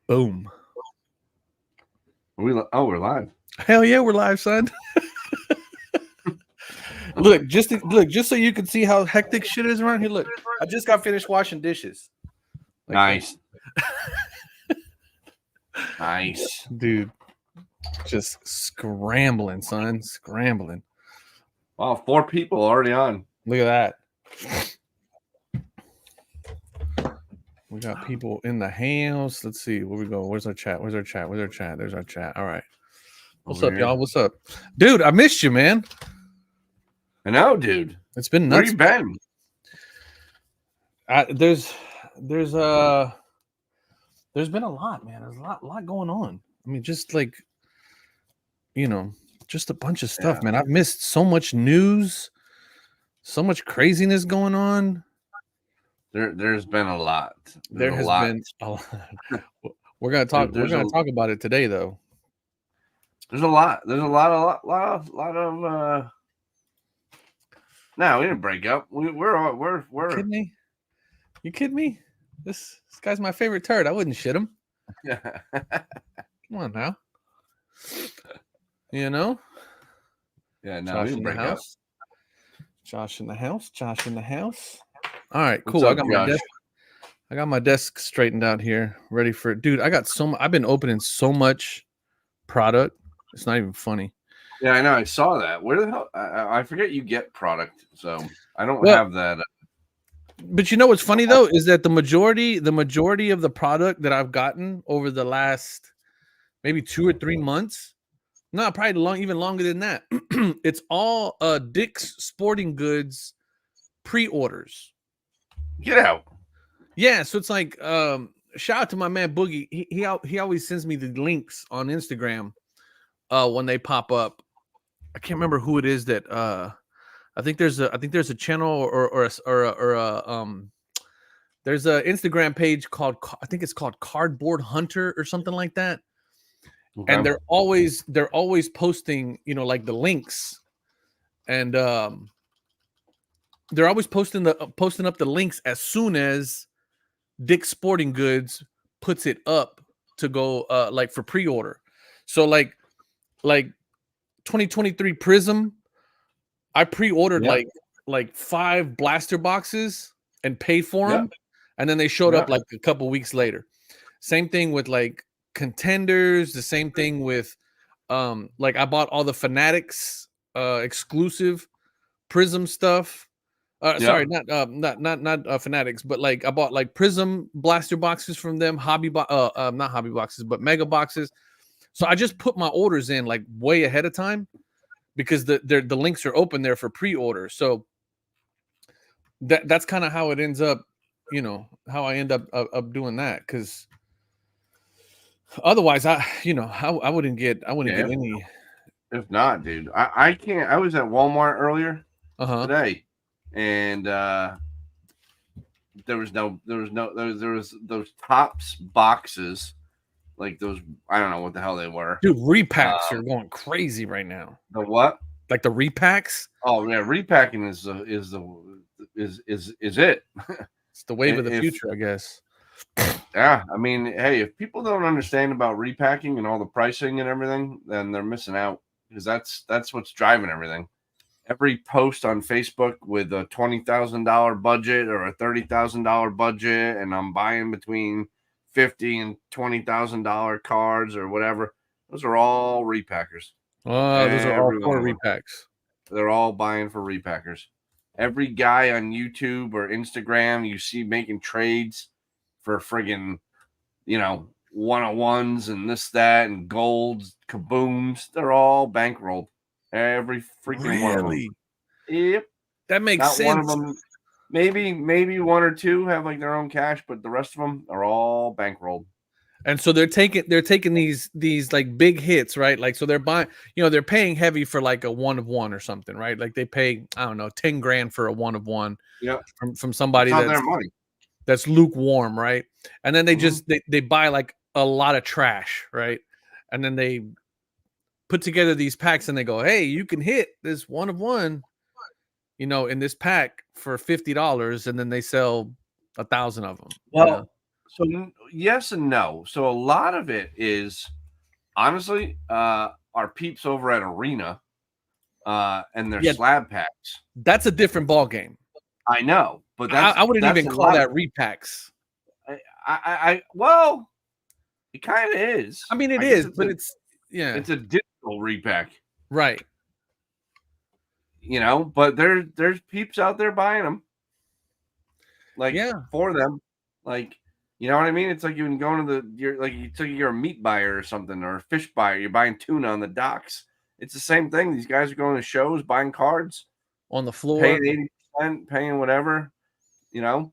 Boom. We're live. Hell yeah, we're live, son. Look, just so you can see how hectic shit is around here. Look, I just got finished washing dishes. Nice. Nice. Dude. Just scrambling, son. Scrambling. Wow, 4 people already on. Look at that. We got people in the house. Let's see where we go. Where's our chat? There's our chat. All right. What's up, y'all? What's up? Dude, I missed you, man. I know, dude. It's been nuts. Where you been? There's been a lot, man. There's a lot going on. I mean, just like, just a bunch of stuff, man. I've missed so much news, so much craziness going on. There's been a lot. Been a lot. We're gonna talk. We're gonna talk about it today, though. There's a lot. There's a lot of. No, we didn't break up. We're. You kidding me? You kidding me? This guy's my favorite turd. I wouldn't shit him. Come on now. Yeah, no, Josh we didn't break up. Josh in the house. All right, cool. I got my desk straightened out here, ready for it. Dude, I've been opening so much product. It's not even funny. Yeah, I know. I saw that. Where the hell? I forget you get product, so I don't have that. But you know what's funny though is that the majority of the product that I've gotten over the last maybe 2 or 3 months, no, probably even longer than that. It's all Dick's Sporting Goods pre-orders. Get out. Yeah, so it's like shout out to my man Boogie. He always sends me the links on Instagram when they pop up. I can't remember who it is that I think there's a channel or there's a Instagram page called, I think it's called Cardboard Hunter or something like that. Okay. And they're always posting, like the links, and they're always posting up the links as soon as Dick's Sporting Goods puts it up to go like for pre-order. So like 2023 Prism, I pre-ordered like 5 blaster boxes and paid for them, and then they showed up like a couple weeks later. Same thing with like Contenders. The same thing with like I bought all the Fanatics exclusive Prism stuff. Sorry, not Fanatics, but like I bought like Prism blaster boxes from them, not hobby boxes, but mega boxes. So I just put my orders in like way ahead of time because the links are open there for pre-order. So that's kind of how it ends up, how I end up doing that, because otherwise I wouldn't get any. If not, dude, I can't. I was at Walmart earlier today, and there was those Tops boxes, like those. I don't know what the hell they were. Dude, repacks are going crazy right now. The what? Like the repacks? Oh yeah, repacking is it. It's the wave of the future, I guess. Yeah, I mean, hey, if people don't understand about repacking and all the pricing and everything, then they're missing out, because that's what's driving everything. Every post on Facebook with a $20,000 budget or a $30,000 budget, and I'm buying between $50,000 and $20,000 cards or whatever. Those are all repackers. Oh, those are all for repacks. They're all buying for repackers. Every guy on YouTube or Instagram you see making trades for friggin', 101s and this, that, and golds, kabooms, they're all bankrolled. Every freaking one of them. Yep. That makes sense. One of them, maybe 1 or 2 have like their own cash, but the rest of them are all bankrolled. And so they're taking these like big hits, right? Like, so they're buying, they're paying heavy for like a 1 of 1 or something, right? Like they pay, I don't know, $10,000 for a 1 of 1 from somebody that's lukewarm, right? And then they just they buy like a lot of trash, right? And then they put together these packs and they go, hey, you can hit this 1 of 1, in this pack for $50, and then they sell 1,000 of them. Well, So yes and no. So a lot of it is honestly our peeps over at Arena and their slab packs. That's a different ball game. I know, but I wouldn't even call that repacks. Well, it kind of is. I mean, it is, but it's a digital repack, right? You know, but there's peeps out there buying them, like for them, like you know what I mean. It's like you can go into you're a meat buyer or something, or a fish buyer. You're buying tuna on the docks. It's the same thing. These guys are going to shows, buying cards on the floor, paying 80%, paying whatever, you know.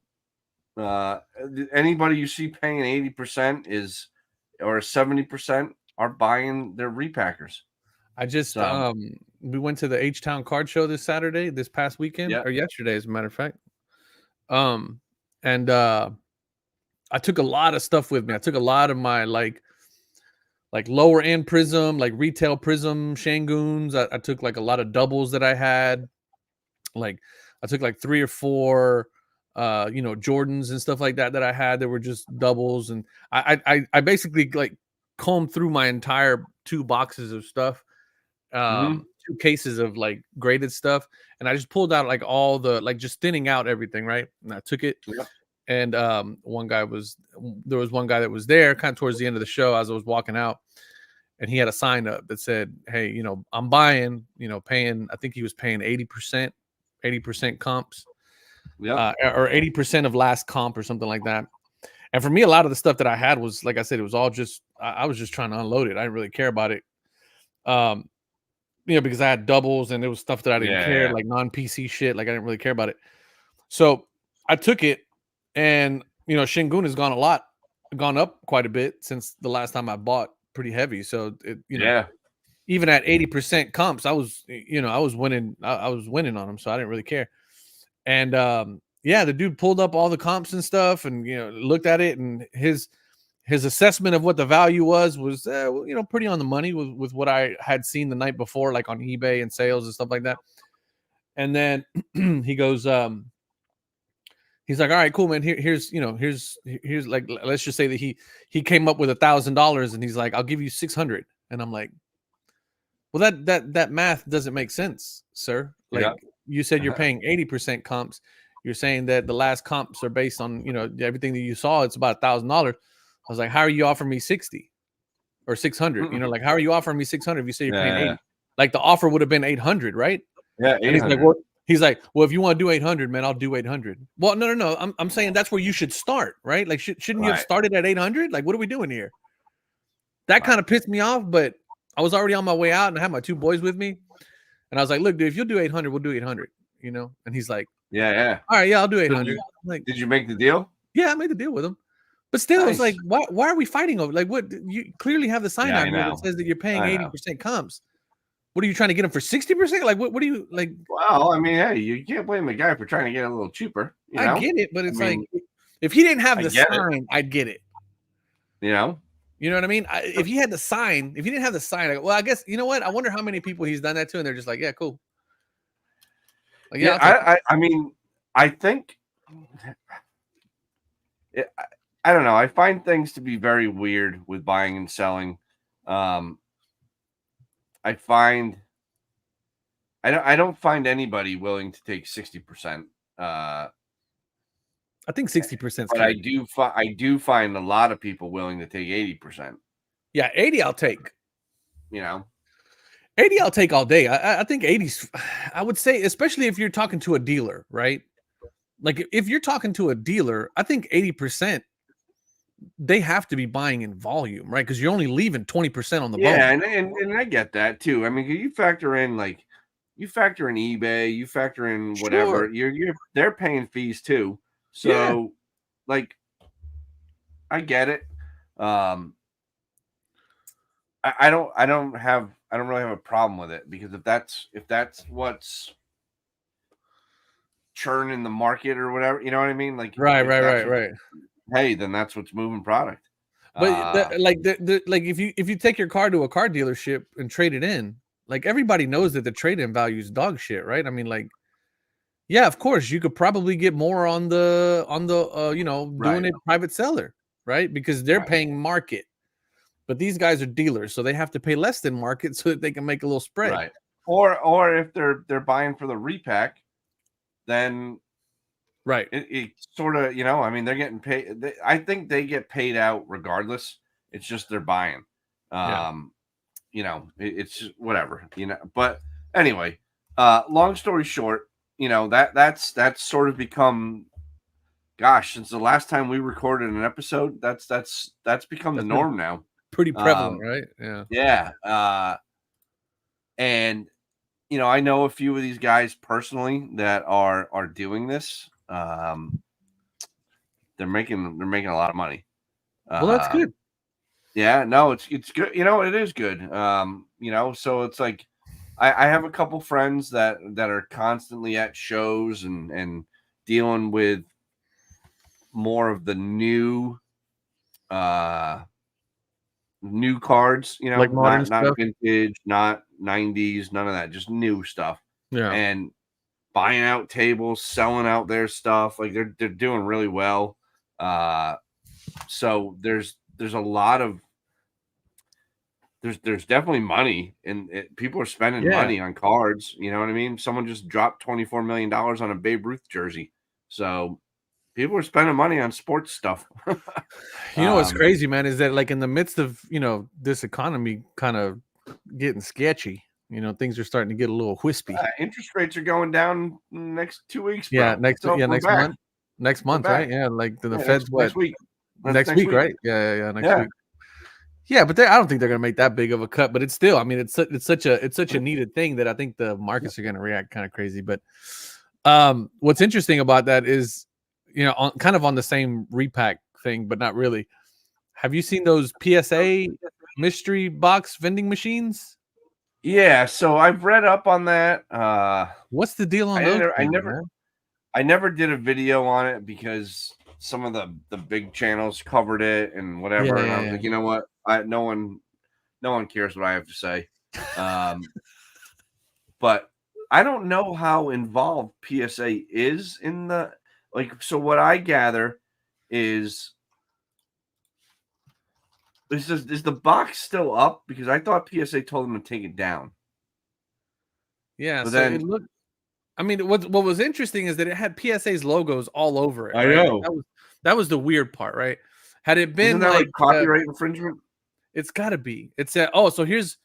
Anybody you see paying 80% is or 70% are buying their repackers. I just we went to the H-Town card show this past weekend, or yesterday, as a matter of fact. And I took a lot of stuff with me. I took a lot of my like lower end prism, like retail prism Shangoons. I took like a lot of doubles that I had. Like I took like 3 or 4 Jordans and stuff like that I had that were just doubles. And I basically like combed through my entire 2 boxes of stuff, 2 cases of like graded stuff, and I just pulled out like all the like just thinning out everything, right? And I took it. And there was one guy that was there kind of towards the end of the show as I was walking out, and he had a sign up that said, hey, you know, I'm buying, you know, paying, I think he was paying 80% comps, or 80% of last comp or something like that. And for me, a lot of the stuff that I had was, like I said, it was all just, I was just trying to unload it. I didn't really care about it. Because I had doubles and there was stuff that I didn't care, like non-PC shit. Like I didn't really care about it. So I took it, and, you know, Shingun has gone up quite a bit since the last time I bought pretty heavy. So, even at 80% comps, I was winning. I was winning on them. So I didn't really care. And, the dude pulled up all the comps and stuff and, you know, looked at it, and his assessment of what the value was pretty on the money with what I had seen the night before, like on eBay and sales and stuff like that. And then he goes, he's like, all right, cool, man. Here's like, let's just say that he came up with $1,000, and he's like, I'll give you 600. And I'm like, well, that math doesn't make sense, sir. Like you said, you're paying 80% comps. You're saying that the last comps are based on, you know, everything that you saw. It's about $1,000. I was like, how are you offering me 60 or 600? You know, like, how are you offering me 600 if you say you're paying 80? Like the offer would have been 800, right? Yeah. And he's like, well, if you want to do 800, man, I'll do 800. Well, no. I'm saying that's where you should start, right? Like, shouldn't you have started at 800? Like, what are we doing here? That kind of pissed me off, but I was already on my way out, and I had my 2 boys with me. And I was like, look, dude, if you'll do 800, we'll do 800, you know? And he's like, all right, I'll do 800. Like, did you make the deal? Yeah, I made the deal with him. But still, it's like, why are we fighting over? Like, what? You clearly have the sign out here that says that you're paying 80% comps. What are you trying to get him for 60%? Like, what do you like? Well, I mean, hey, you can't blame the guy for trying to get a little cheaper. You know? I get it, but it's like, if he didn't have the sign, I'd get it. You know what I mean? If he had the sign, if he didn't have the sign, well, I guess, you know what? I wonder how many people he's done that to, and they're just like, yeah, cool. Like, I mean, I think, I don't know. I find things to be very weird with buying and selling. I don't find anybody willing to take 60%. I think 60%. But I do find a lot of people willing to take 80%. Yeah, 80 I'll take. You know, 80 I'll take all day. I think 80's, I would say, especially if you're talking to a dealer, right? Like, if you're talking to a dealer, I think 80%, they have to be buying in volume, right? Because you're only leaving 20% on the bone. Yeah, and I get that too. I mean, you factor in eBay, you factor in whatever. They're paying fees too. So, like, I get it. I don't really have a problem with it, because if that's what's churning the market or whatever, you know what I mean? Like, right. Hey, then that's what's moving product. But if you take your car to a car dealership and trade it in, like, everybody knows that the trade-in value is dog shit, right? I mean, like, yeah, of course, you could probably get more on the doing it private seller. right? Because they're paying market, but these guys are dealers, so they have to pay less than market so that they can make a little spread. Right. Or if they're buying for the repack, then right, it sort of, I mean, they're getting paid. I think they get paid out regardless. It's just they're buying. It's just whatever, But anyway, long story short, that's sort of become, gosh, since the last time we recorded an episode, that's become the norm now. Pretty prevalent, right? Yeah. And I know a few of these guys personally that are doing this. They're making a lot of money. Well, that's good. Yeah, no, it's good. It is good. So it's like I have a couple friends that are constantly at shows and dealing with more of the new cards, like modern not stuff. vintage, not 90s, none of that, just new stuff. Yeah. And buying out tables, selling out their stuff, like they're doing really well. So there's a lot of there's definitely money, and people are spending money on cards. You know what I mean? Someone just dropped $24 million on a Babe Ruth jersey, so people are spending money on sports stuff. What's crazy, man, is that like in the midst of this economy kind of getting sketchy, things are starting to get a little wispy. Interest rates are going down next 2 weeks. Bro. Yeah, next month. Next month, right? Yeah, like the Fed's next week. Next week, right? Yeah, next week. Yeah, but I don't think they're going to make that big of a cut. But it's still, I mean, it's such a needed thing that I think the markets are going to react kind of crazy. But what's interesting about that is, kind of on the same repack thing, but not really. Have you seen those PSA mystery box vending machines? Yeah, so I've read up on that. What's the deal on those? I never did a video on it because some of the big channels covered it and whatever. And I was like, you know what? No one cares what I have to say. But I don't know how involved PSA is in the so what I gather is is the box still up? Because I thought PSA told them to take it down. Yeah, but so then, it looked. I mean, what was interesting is that it had PSA's logos all over it. I know. That was the weird part, right? Had it been like copyright infringement, it's got to be. It said, "Oh, so here's."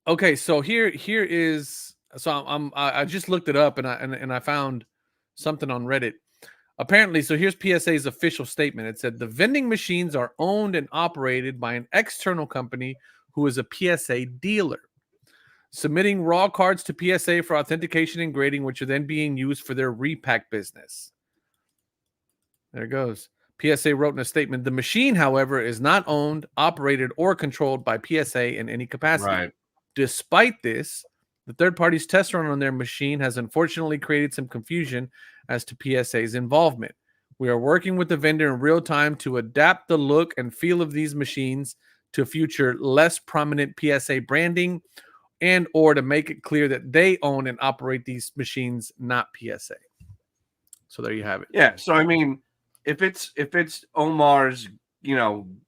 Okay, so here is. So I just looked it up and I found something on Reddit. Apparently, so here's PSA's official statement. It said the vending machines are owned and operated by an external company who is a PSA dealer, submitting raw cards to PSA for authentication and grading, which are then being used for their repack business. There it goes. PSA wrote in a statement, the machine, however, is not owned, operated, or controlled by PSA in any capacity. Right. Despite this, the third party's test run on their machine has unfortunately created some confusion as to PSA's involvement. We are working with the vendor in real time to adapt the look and feel of these machines to future less prominent PSA branding and or to make it clear that they own and operate these machines, not PSA. So there you have it. Yeah. So I mean, if it's Omar's,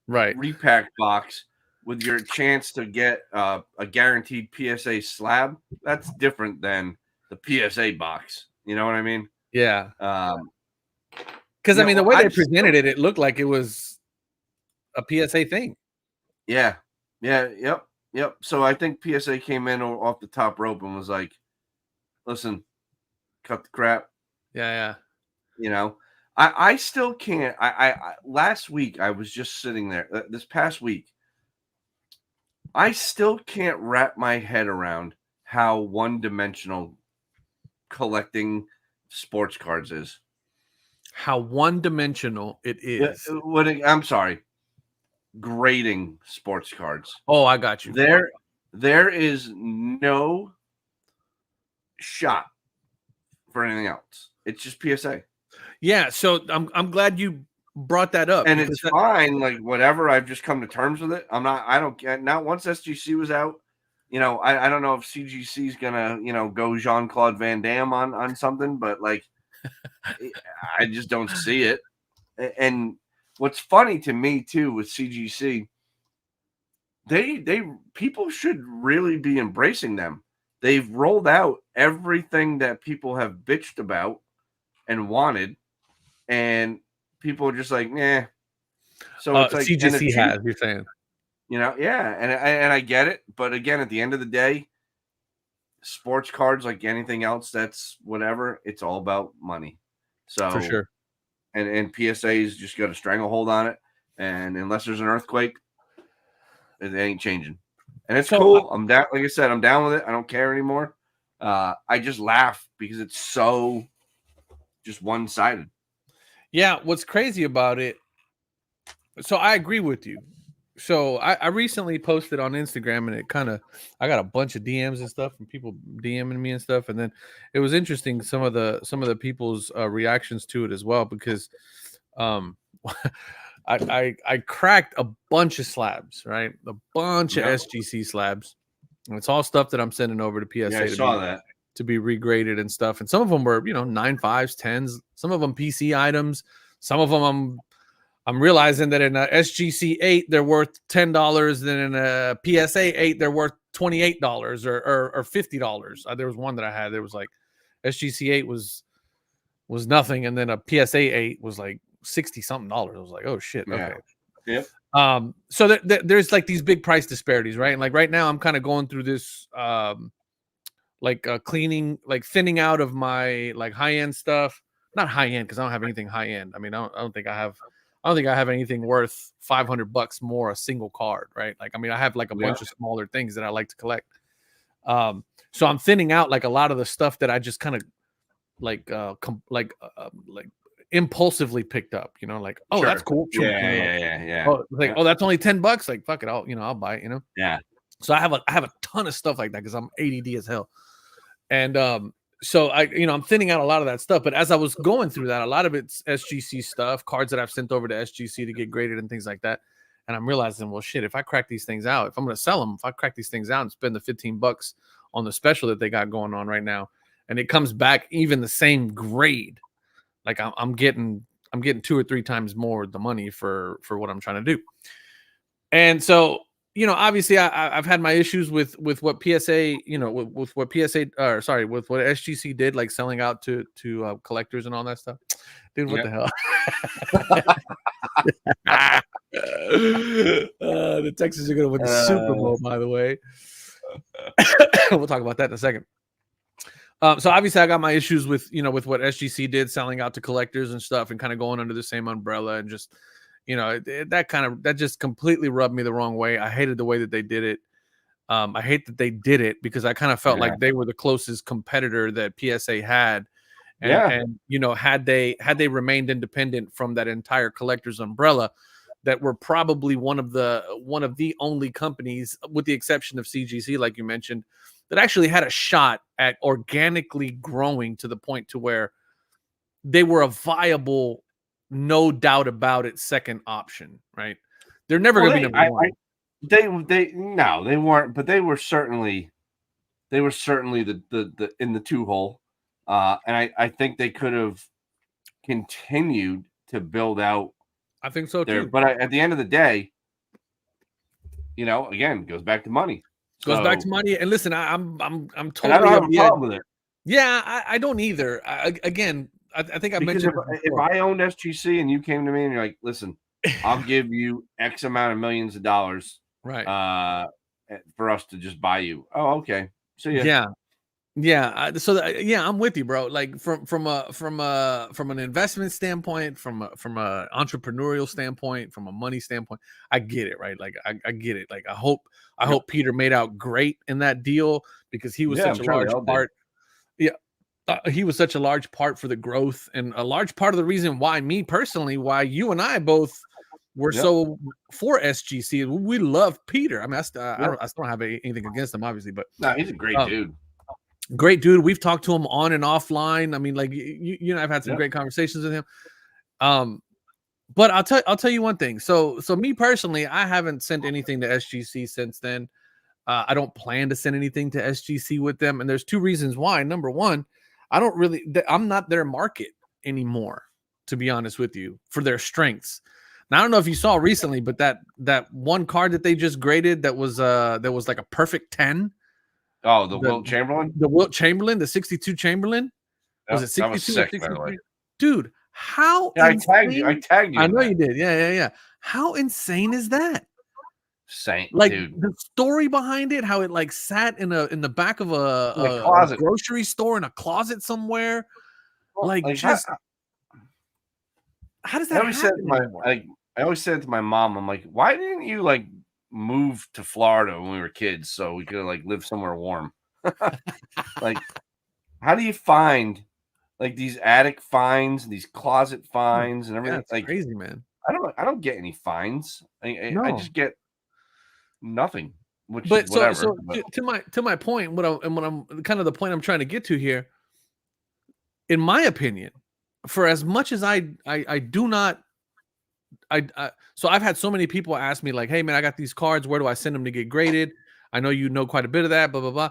repack box with your chance to get a guaranteed PSA slab, that's different than the PSA box. You know what I mean? Yeah. Because I mean, the way they presented it, it looked like it was a PSA thing. Yeah. Yeah. Yep. So I think PSA came in off the top rope and was like, "Listen, cut the crap." Yeah. I still can't. I last week I was just sitting there. This past week, I still can't wrap my head around how one-dimensional collecting sports cards is. How one-dimensional it is. I'm sorry. Grading sports cards. Oh, I got you. There is no shot for anything else. It's just PSA. Yeah, so I'm glad you brought that up. And it's fine, like whatever. I've just come to terms with it. I don't get now. Once SGC was out, I don't know if CGC is gonna, go Jean-Claude Van Damme on something, but like I just don't see it. And what's funny to me too with CGC, they people should really be embracing them. They've rolled out everything that people have bitched about and wanted, and people are just like, nah. So it's like, and CGC has, you're saying, yeah, and I get it, but again, at the end of the day, sports cards, like anything else, that's whatever. It's all about money. So for sure. And PSA's just got a stranglehold on it, and unless there's an earthquake, it ain't changing. And it's cool. I'm down. Like I said, I'm down with it. I don't care anymore. I just laugh because it's so just one-sided. Yeah, what's crazy about it, so I agree with you. So I recently posted on Instagram, and it kind of, I got a bunch of DMs and stuff from people DMing me and stuff, and then it was interesting some of the people's reactions to it as well, because I cracked a bunch of slabs, right? A bunch of SGC slabs, and it's all stuff that I'm sending over to PSA. Yeah, I saw that. To be regraded and stuff, and some of them were 9.5s, 10s, some of them PC items, some of them I'm realizing that in a SGC 8 they're worth $10, then in a PSA 8 they're worth $28 or $50. There was one that I had, there was like SGC 8 was nothing, and then a PSA 8 was like $60 something. I was like, oh shit, okay. Yeah. So there's like these big price disparities, right? And like right now I'm kind of going through this cleaning, like thinning out of my like high-end stuff. Not high-end because I don't have anything high-end. I mean, I don't think I have anything worth $500 more a single card, right? Like, I mean, I have like a bunch of smaller things that I like to collect. So I'm thinning out like a lot of the stuff that I just kind of like impulsively picked up, like, oh, sure, that's cool. Yeah. Oh, like, oh, that's only $10. Like, fuck it, I'll buy it, Yeah. So I have a ton of stuff like that because I'm ADD as hell. And so I'm thinning out a lot of that stuff. But as I was going through that, a lot of it's SGC stuff, cards that I've sent over to SGC to get graded and things like that. And I'm realizing, well, shit, if I crack these things out, if I'm going to sell them, if I crack these things out and spend the $15 on the special that they got going on right now, and it comes back even the same grade, like I'm getting 2 or 3 times more the money for what I'm trying to do. And so, obviously I've had my issues with what PSA, with what PSA, with what SGC did, like selling out to collectors and all that stuff. Dude, what the hell? The Texans are going to win the Super Bowl, by the way. We'll talk about that in a second. So obviously I got my issues with, with what SGC did, selling out to collectors and stuff, and kind of going under the same umbrella, and just, that just completely rubbed me the wrong way. I hated the way that they did it. I hate that they did it because I kind of felt like they were the closest competitor that PSA had. And had they remained independent from that entire collector's umbrella, that were probably one of the only companies, with the exception of CGC, like you mentioned, that actually had a shot at organically growing to the point to where they were a viable, no doubt about it, second option, right? They're never going to be number one. They weren't, but they were certainly the in the 2-hole. And I think they could have continued to build out. I think so too. But at the end of the day, again, goes back to money. Back to money. And listen, I'm totally. I don't have a problem with it. Yeah, I don't either. I think I mentioned if I owned SGC and you came to me and you're like, listen, I'll give you X amount of millions of dollars, right, for us to just buy you. Oh, okay. So yeah. So I'm with you, bro. Like from an investment standpoint, from a entrepreneurial standpoint, from a money standpoint, I get it, right? Like I get it. Like I hope Peter made out great in that deal, because he was such a large part. Yeah. He was such a large part for the growth, and a large part of the reason why why you and I both were so for SGC. We love Peter. I mean, I still don't have anything against him, obviously, but no, he's a great dude. Great dude. We've talked to him on and offline. I mean, like I've had some great conversations with him. But I'll tell you one thing. So me personally, I haven't sent anything to SGC since then. I don't plan to send anything to SGC with them, and there's 2 reasons why. Number one, I'm not their market anymore, to be honest with you, for their strengths. Now, I don't know if you saw recently, but that one card that they just graded that was like a perfect 10. Oh, the Wilt Chamberlain? The Wilt Chamberlain, the 62 Chamberlain. Yep, Was it 62 that was sick, or 63? by the way. Dude, how insane. I tagged you. I know you did. Yeah. How insane is that? Saint, like dude. The story behind it, how it like sat in the back of a closet, grocery store in a closet somewhere. Like just how does that happen? I always said to my mom, I'm like, why didn't you like move to Florida when we were kids so we could like live somewhere warm? Like, how do you find like these attic finds, these closet finds, and everything? That's like crazy, man. I don't get any fines. I just get nothing. Which but is whatever. So to my point, what I'm kind of the point I'm trying to get to here. In my opinion, for as much as I do not, so I've had so many people ask me like, hey man, I got these cards, where do I send them to get graded? I know you know quite a bit of that, blah blah blah.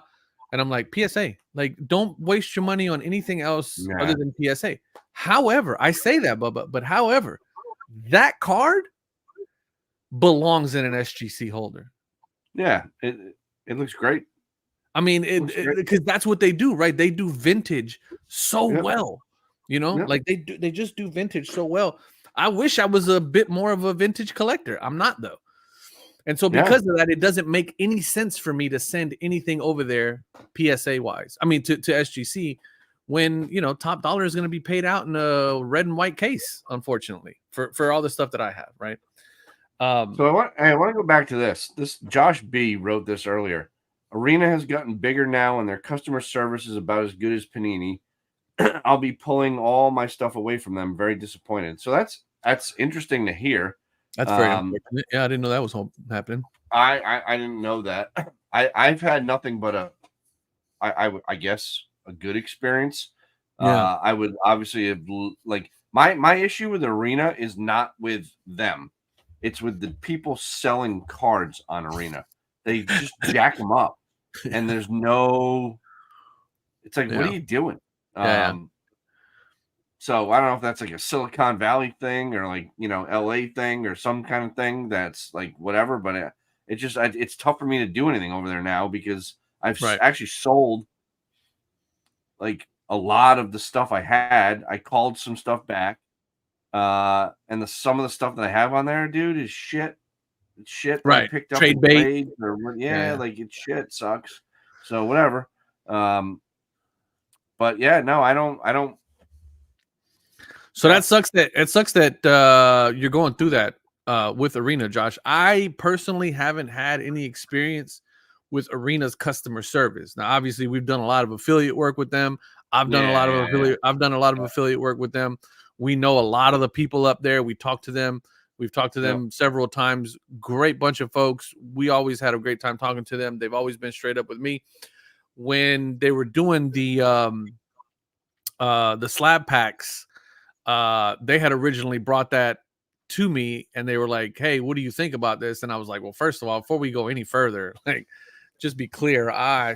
And I'm like, PSA, like don't waste your money on anything else other than PSA. However, I say that, but however, that card belongs in an SGC holder. Yeah, it looks great. I mean, because that's what they do, right? They do vintage so well, you know, like they just do vintage so well. I wish I was a bit more of a vintage collector. I'm not though. And so because of that, it doesn't make any sense for me to send anything over there PSA wise. I mean, to SGC when, you know, top dollar is going to be paid out in a red and white case, unfortunately, for all the stuff that I have. Right. So I want to go back to this. This Josh B wrote this earlier. Arena has gotten bigger now and their customer service is about as good as Panini. I'll be pulling all my stuff away from them. Very disappointed. So that's interesting to hear. That's very unfortunate. Yeah, I didn't know that was happening. I didn't know that. I've had nothing but I guess a good experience. Yeah. I would obviously have like my issue with Arena is not with them. It's with the people selling cards on Arena. They just jack them up, and there's no. It's like, what are you doing? So I don't know if that's like a Silicon Valley thing or like, you know, LA thing or some kind of thing that's like whatever. But it's tough for me to do anything over there now because I've actually sold like a lot of the stuff I had. I called some stuff back. And some of the stuff that I have on there, dude, is shit. It's shit that I picked up trade bait. Like it's shit, sucks. So whatever. But yeah, no, I don't. So that sucks that you're going through that with Arena, Josh. I personally haven't had any experience with Arena's customer service. Now, obviously, we've done a lot of affiliate work with them. I've done a lot of affiliate work with them. We know a lot of the people up there. We talk to them. We've talked to them several times. Great bunch of folks. We always had a great time talking to them. They've always been straight up with me. When they were doing the slab packs, they had originally brought that to me, and they were like, "Hey, what do you think about this?" And I was like, "Well, first of all, before we go any further, like, just be clear, I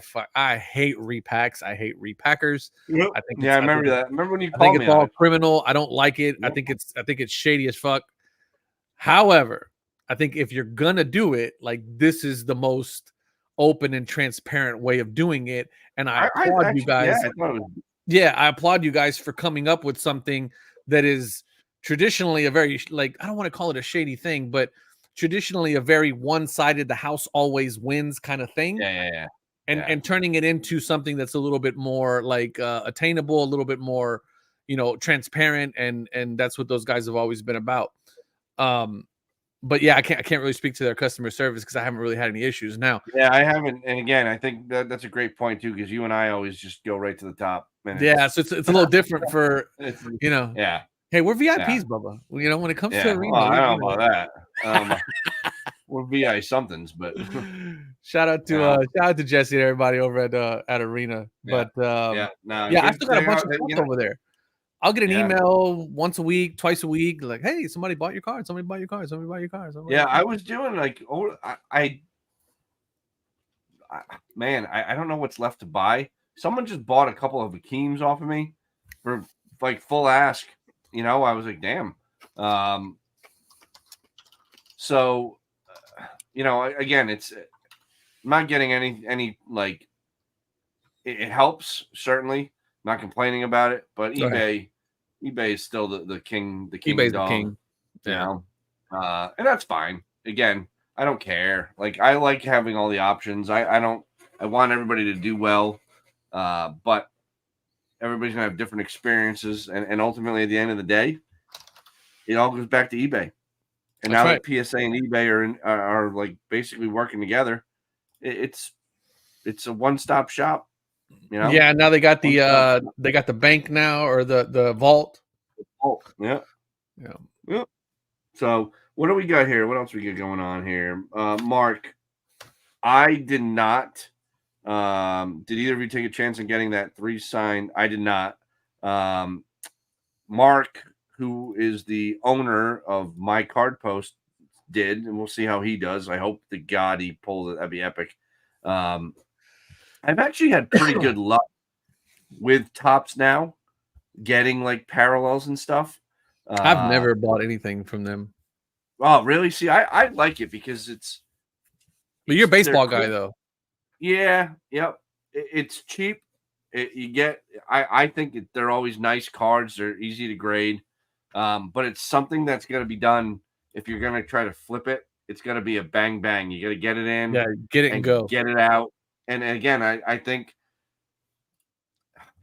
hate repacks. I hate repackers. Yep. I remember that. Remember when you called me? I think it's all criminal. I don't like it. Yep. I think it's shady as fuck. However, I think if you're gonna do it, like, this is the most open and transparent way of doing it. And I applaud you guys. I applaud you guys for coming up with something that is traditionally a very, like, I don't want to call it a shady thing, but traditionally a very one-sided, the house always wins kind of thing. And turning it into something that's a little bit more like attainable, a little bit more, you know, transparent, and that's what those guys have always been about. But yeah, I can't really speak to their customer service because I haven't really had any issues now. Yeah, I haven't. And again, I think that's a great point too, because you and I always just go right to the top. Yeah, so it's a little different for, you know. Yeah. Hey, we're VIPs, Bubba. You know, when it comes to Arena, well, I don't know about that. We're VI somethings, but shout out to Jesse and everybody over at Arena. But I still got a bunch of stuff over there. I'll get an email once a week, twice a week, like, "Hey, somebody bought your card. Somebody bought your card. Somebody bought your card." I was doing like, I don't know what's left to buy. Someone just bought a couple of Hakeems off of me for like full ask. You know, I was like, damn. So, again, I'm not getting any like. It helps, certainly. Not complaining about it, but eBay is still the king, eBay's dog. the king. Yeah. And that's fine. Again, I don't care. Like, I like having all the options. I want everybody to do well. But everybody's gonna have different experiences, and ultimately at the end of the day, it all goes back to eBay. And now that PSA and eBay are like basically working together, it's a one-stop shop. Yeah, now they got the bank now, or the vault. Oh, yeah. So what do we got here? What else we got going on here? Mark, I did not. Did either of you take a chance on getting that 3 signed? I did not. Mark, who is the owner of My Card Post, did, and we'll see how he does. I hope to God he pulls it. That'd be epic. I've actually had pretty good luck with Topps now, getting like parallels and stuff. I've never bought anything from them. Oh, really? See, I like it because it's. But you're a baseball guy, though. Yeah. Yep. It's cheap. I think they're always nice cards. They're easy to grade. But it's something that's going to be done. If you're going to try to flip it, it's going to be a bang bang. You got to get it in. Yeah, get it and go. Get it out. And again, I think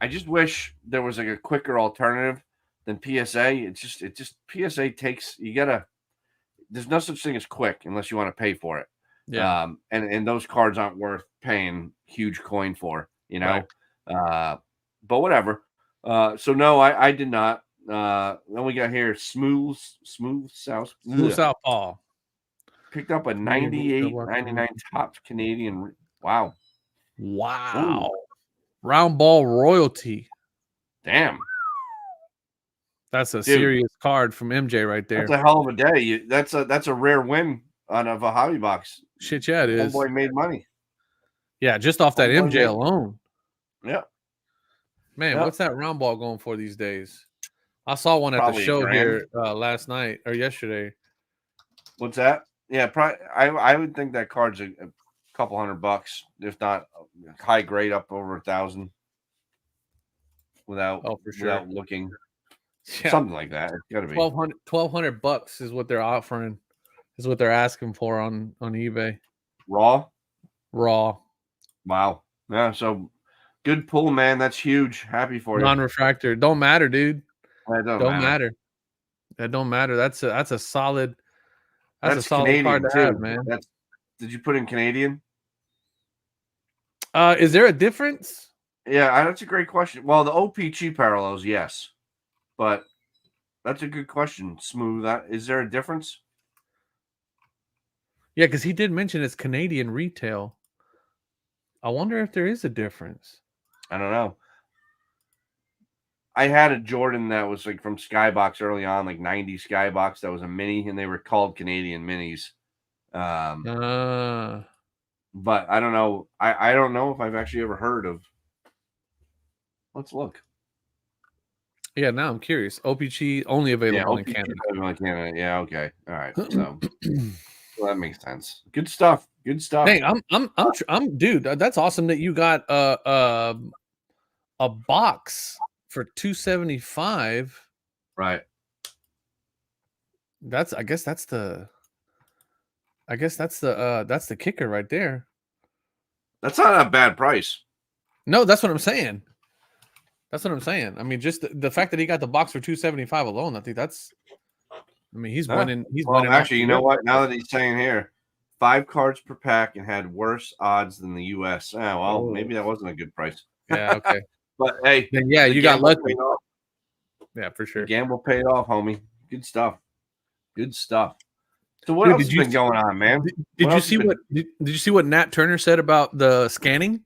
I just wish there was like a quicker alternative than PSA. It's just PSA takes, there's no such thing as quick unless you want to pay for it. Yeah. And those cards aren't worth paying huge coin for, Right. But whatever. So no, I did not. Then we got here Smooth Southpaw. Picked up a 98.99 Topps Canadian. Wow. Ooh. Round ball royalty. Damn. That's a serious card from MJ right there. That's a hell of a day. That's a rare win of a hobby box. Shit, yeah, it is. Homeboy made money. Yeah, just off that MJ alone. Yeah. Man, what's that round ball going for these days? I saw one at the show here last night or yesterday. What's that? Yeah, probably. I would think that card's a couple $100, if not high grade, up over 1,000. Without looking, something like that. It's got to be $1,200 is what they're offering. Is what they're asking for on eBay. Raw. Wow. Yeah. So good pull, man. That's huge. Happy for you. Non-refractor. Don't matter, dude. It don't matter. That don't matter. That's a solid. That's a solid Canadian card to have, man. Did you put in Canadian? Is there a difference? Yeah, that's a great question. Well, the OPG parallels, yes, but that's a good question. Smooth. Is there a difference? Yeah, because he did mention it's Canadian retail. I wonder if there is a difference. I don't know. I had a Jordan that was like from Skybox early on, like 90 Skybox. That was a mini, and they were called Canadian minis. But I don't know. I don't know if I've actually ever heard of. Let's look. Yeah, now I'm curious. OPG only available in Canada. Yeah, okay. All right. So well, that makes sense. Good stuff. Hey, I'm dude. That's awesome that you got a box for $275. Right. I guess that's the kicker right there. That's not a bad price. No, that's what I'm saying. I mean, just the fact that he got the box for $275 alone, I think that's. I mean, he's winning. He's winning. Actually, you know what? Now that he's saying here, 5 cards per pack and had worse odds than the U.S. Maybe that wasn't a good price. Yeah. Okay. But hey, then you got lucky. Yeah, for sure. The gamble paid off, homie. Good stuff. So what else has been going on, man? Did you see what Nat Turner said about the scanning?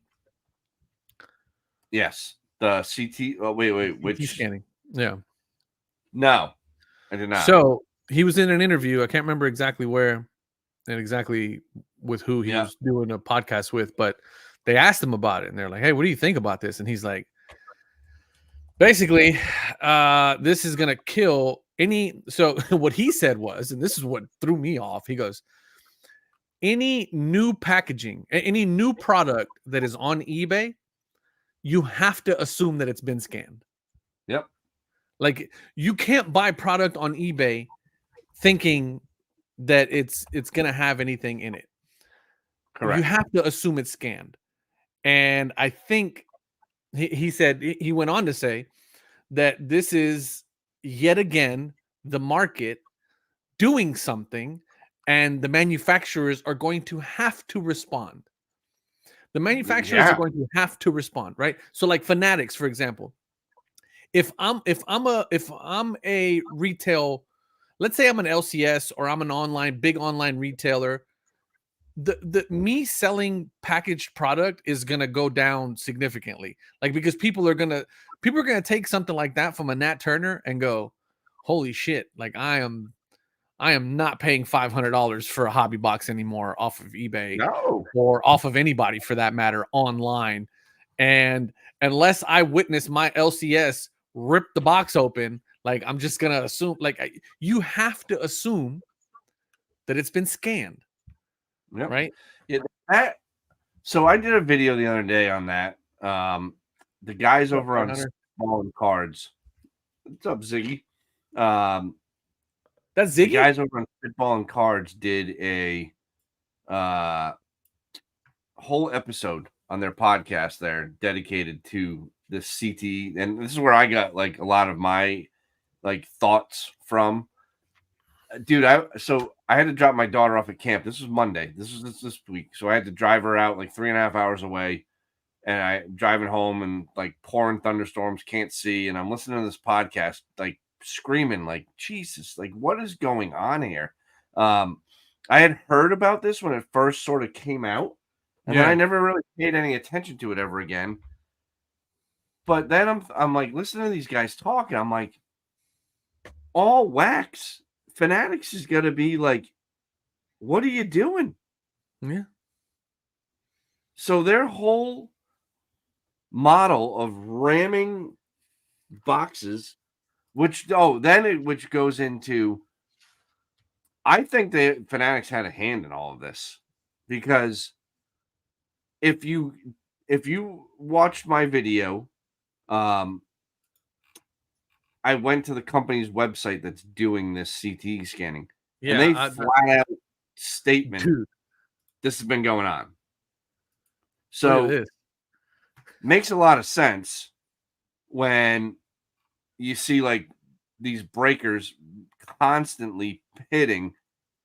Yes. The CT. Oh, wait. Which scanning? Yeah. No, I did not. So he was in an interview. I can't remember exactly where and exactly with who he was doing a podcast with, but they asked him about it, and they're like, "Hey, what do you think about this?" And he's like, "Basically, this is gonna kill So what he said was, and this is what threw me off. He goes, any new packaging, any new product that is on eBay, you have to assume that it's been scanned. Yep. Like you can't buy product on eBay thinking that it's gonna have anything in it. Correct. You have to assume it's scanned. And I think he said, he went on to say that this is yet again the market doing something, and the manufacturers are going to have to respond. The manufacturers are going to have to respond, right? So like Fanatics, for example, if I'm a retail, let's say I'm an LCS or I'm an big online retailer, the me selling packaged product is gonna go down significantly. Like because people are gonna take something like that from a Nat Turner and go, holy shit, like I am not paying $500 for a hobby box anymore off of eBay or off of anybody for that matter online. And unless I witness my LCS rip the box open, like I'm just gonna assume, like you have to assume that it's been scanned. Yep. Right? Yeah. So I did a video the other day on that. The guys over on Spitball and Cards. What's up, Ziggy? That's Ziggy. The guys over on Spitball and Cards did a whole episode on their podcast there dedicated to the CT, and this is where I got like a lot of my like thoughts from. Dude, I had to drop my daughter off at camp. This was Monday. This week. So I had to drive her out like 3.5 hours away. And I'm driving home and like pouring thunderstorms, can't see. And I'm listening to this podcast, like screaming, like, Jesus, like what is going on here? I had heard about this when it first sort of came out. And then I never really paid any attention to it ever again. But then I'm like listening to these guys talk, and I'm like, all wax. Fanatics is going to be like, what are you doing? Yeah. So their whole model of ramming boxes, which goes into, I think the Fanatics had a hand in all of this, because if you watched my video, I went to the company's website that's doing this CT scanning, and they flat out statement, dude, this has been going on. So makes a lot of sense when you see like these breakers constantly hitting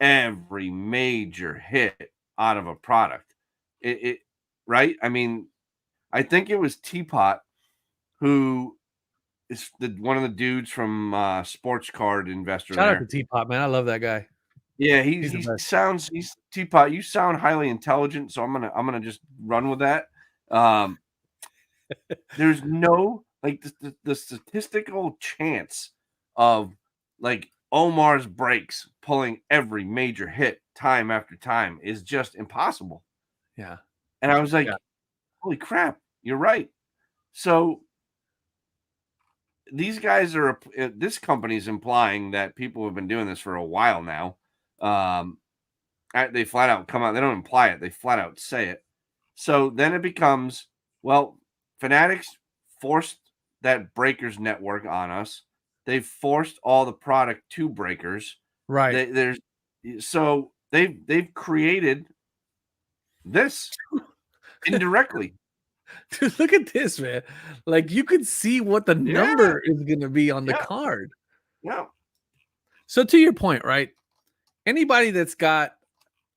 every major hit out of a product. It right? I mean, I think it was Teapot who is one of the dudes from Sports Card Investor. Shout out to Teapot, man. I love that guy. Yeah, he's Teapot. You sound highly intelligent, so I'm gonna just run with that. There's no like the statistical chance of like Omar's breaks pulling every major hit time after time is just impossible. Yeah. And I was like, holy crap, you're right. So these guys this company's implying that people have been doing this for a while now. They flat out come out. They don't imply it. They flat out say it. So then it becomes, well, Fanatics forced that Breakers network on us. They've forced all the product to Breakers. Right. They've created this indirectly. Dude, look at this, man. Like you could see what the number is going to be on the card. Yeah. So to your point, right? Anybody that's got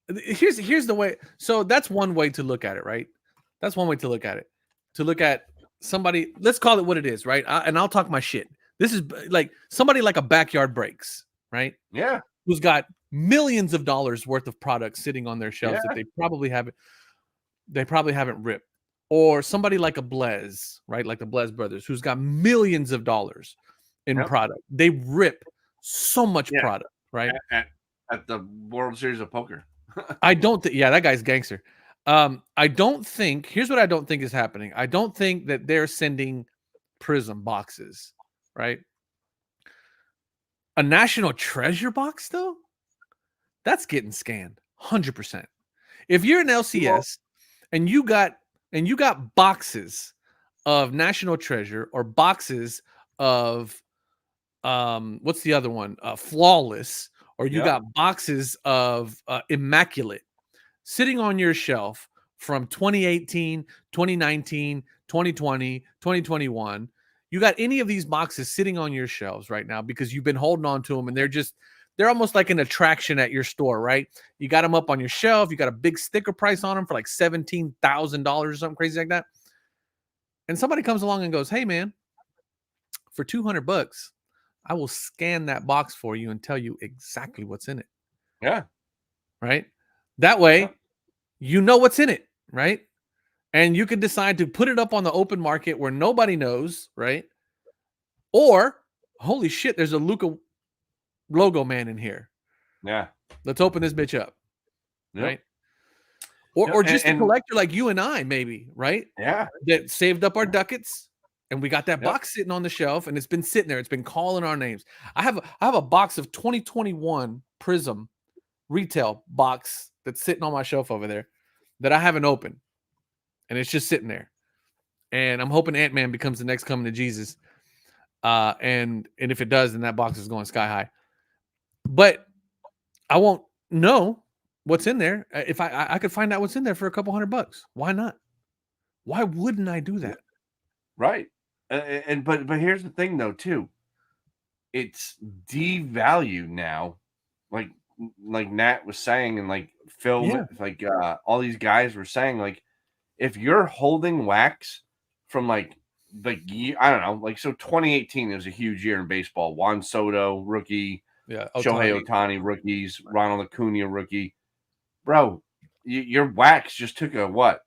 here's the way. So that's one way to look at it, right? That's one way to look at it. To look at somebody, let's call it what it is, right? And I'll talk my shit. This is like somebody like a Backyard Breaks, right? Yeah. Who's got millions of dollars worth of products sitting on their shelves that they probably haven't ripped. Or somebody like a Blez, right? Like the Blez brothers, who's got millions of dollars in product. They rip so much product, right? At the World Series of Poker. I don't think, that guy's gangster. I don't think, here's what I don't think is happening. I don't think that they're sending Prism boxes, right? A National Treasure box, though, that's getting scanned 100%. If you're an LCS and you got boxes of National Treasure or boxes of what's the other one? Flawless, or you got boxes of Immaculate sitting on your shelf from 2018, 2019, 2020, 2021. You got any of these boxes sitting on your shelves right now because you've been holding on to them, and they're almost like an attraction at your store, right? You got them up on your shelf. You got a big sticker price on them for like $17,000 or something crazy like that. And somebody comes along and goes, "Hey, man, for $200, I will scan that box for you and tell you exactly what's in it." Yeah. Right? That way, you know what's in it, right? And you can decide to put it up on the open market where nobody knows, right? Or, holy shit, there's a Luka logo man in here. Yeah. Let's open this bitch up. Yep. Right? Or just a collector like you and I, maybe, right? Yeah. That saved up our ducats, and we got that box sitting on the shelf, and it's been sitting there. It's been calling our names. I have a box of 2021 Prism retail box that's sitting on my shelf over there that I haven't opened, and it's just sitting there. And I'm hoping Ant-Man becomes the next coming to Jesus. And if it does, then that box is going sky high. But I won't know what's in there. If I could find out what's in there for a couple $100, why not? Why wouldn't I do that? Right. But here's the thing though too. It's devalued now, like Nat was saying, and like Phil, like all these guys were saying, like if you're holding wax from like I don't know, like so 2018 was a huge year in baseball. Juan Soto rookie, Shohei Ohtani rookies, Ronald Acuna rookie. Bro, your wax just took a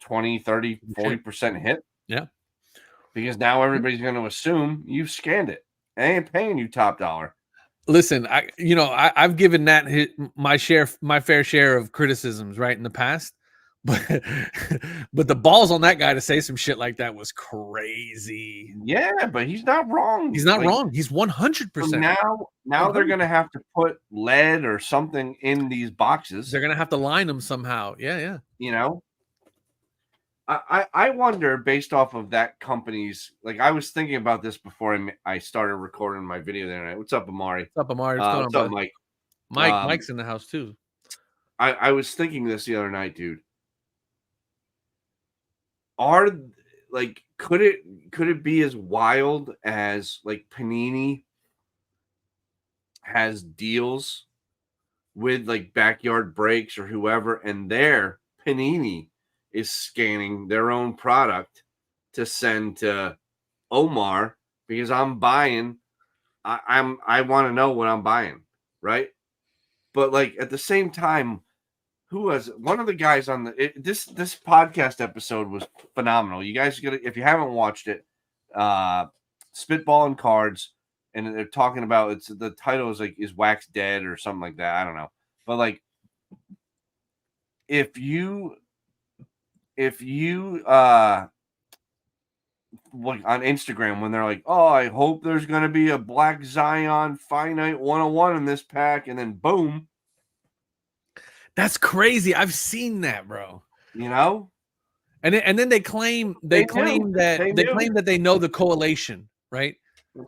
20, 30, 40% hit. Yeah. Because now everybody's going to assume you've scanned it. I ain't paying you top dollar. Listen, I've given Nat my fair share of criticisms, right, in the past. But the balls on that guy to say some shit like that was crazy. Yeah, but he's not wrong. He's not wrong. He's 100%. Now they're going to have to put lead or something in these boxes. They're going to have to line them somehow. Yeah. You know, I wonder, based off of that company's, like I was thinking about this before I started recording my video the other night. What's up, Amari? What's up, Amari? What's up, Mike? Mike's in the house too. I was thinking this the other night, dude. Could it be as wild as like Panini has deals with like Backyard Breaks or whoever, and their Panini is scanning their own product to send to Omar because I'm buying. I want to know what I'm buying, right? But like at the same time, who was one of the guys on this podcast episode was phenomenal. You guys if you haven't watched it, Spitball and Cards, and they're talking about the title is like is Wax Dead or something like that. I don't know, but like if you like on Instagram when they're like, oh, I hope there's gonna be a Black Zion Finite 101 in this pack, and then boom. That's crazy. I've seen that, bro. You know? And then they claim that they know the correlation, right?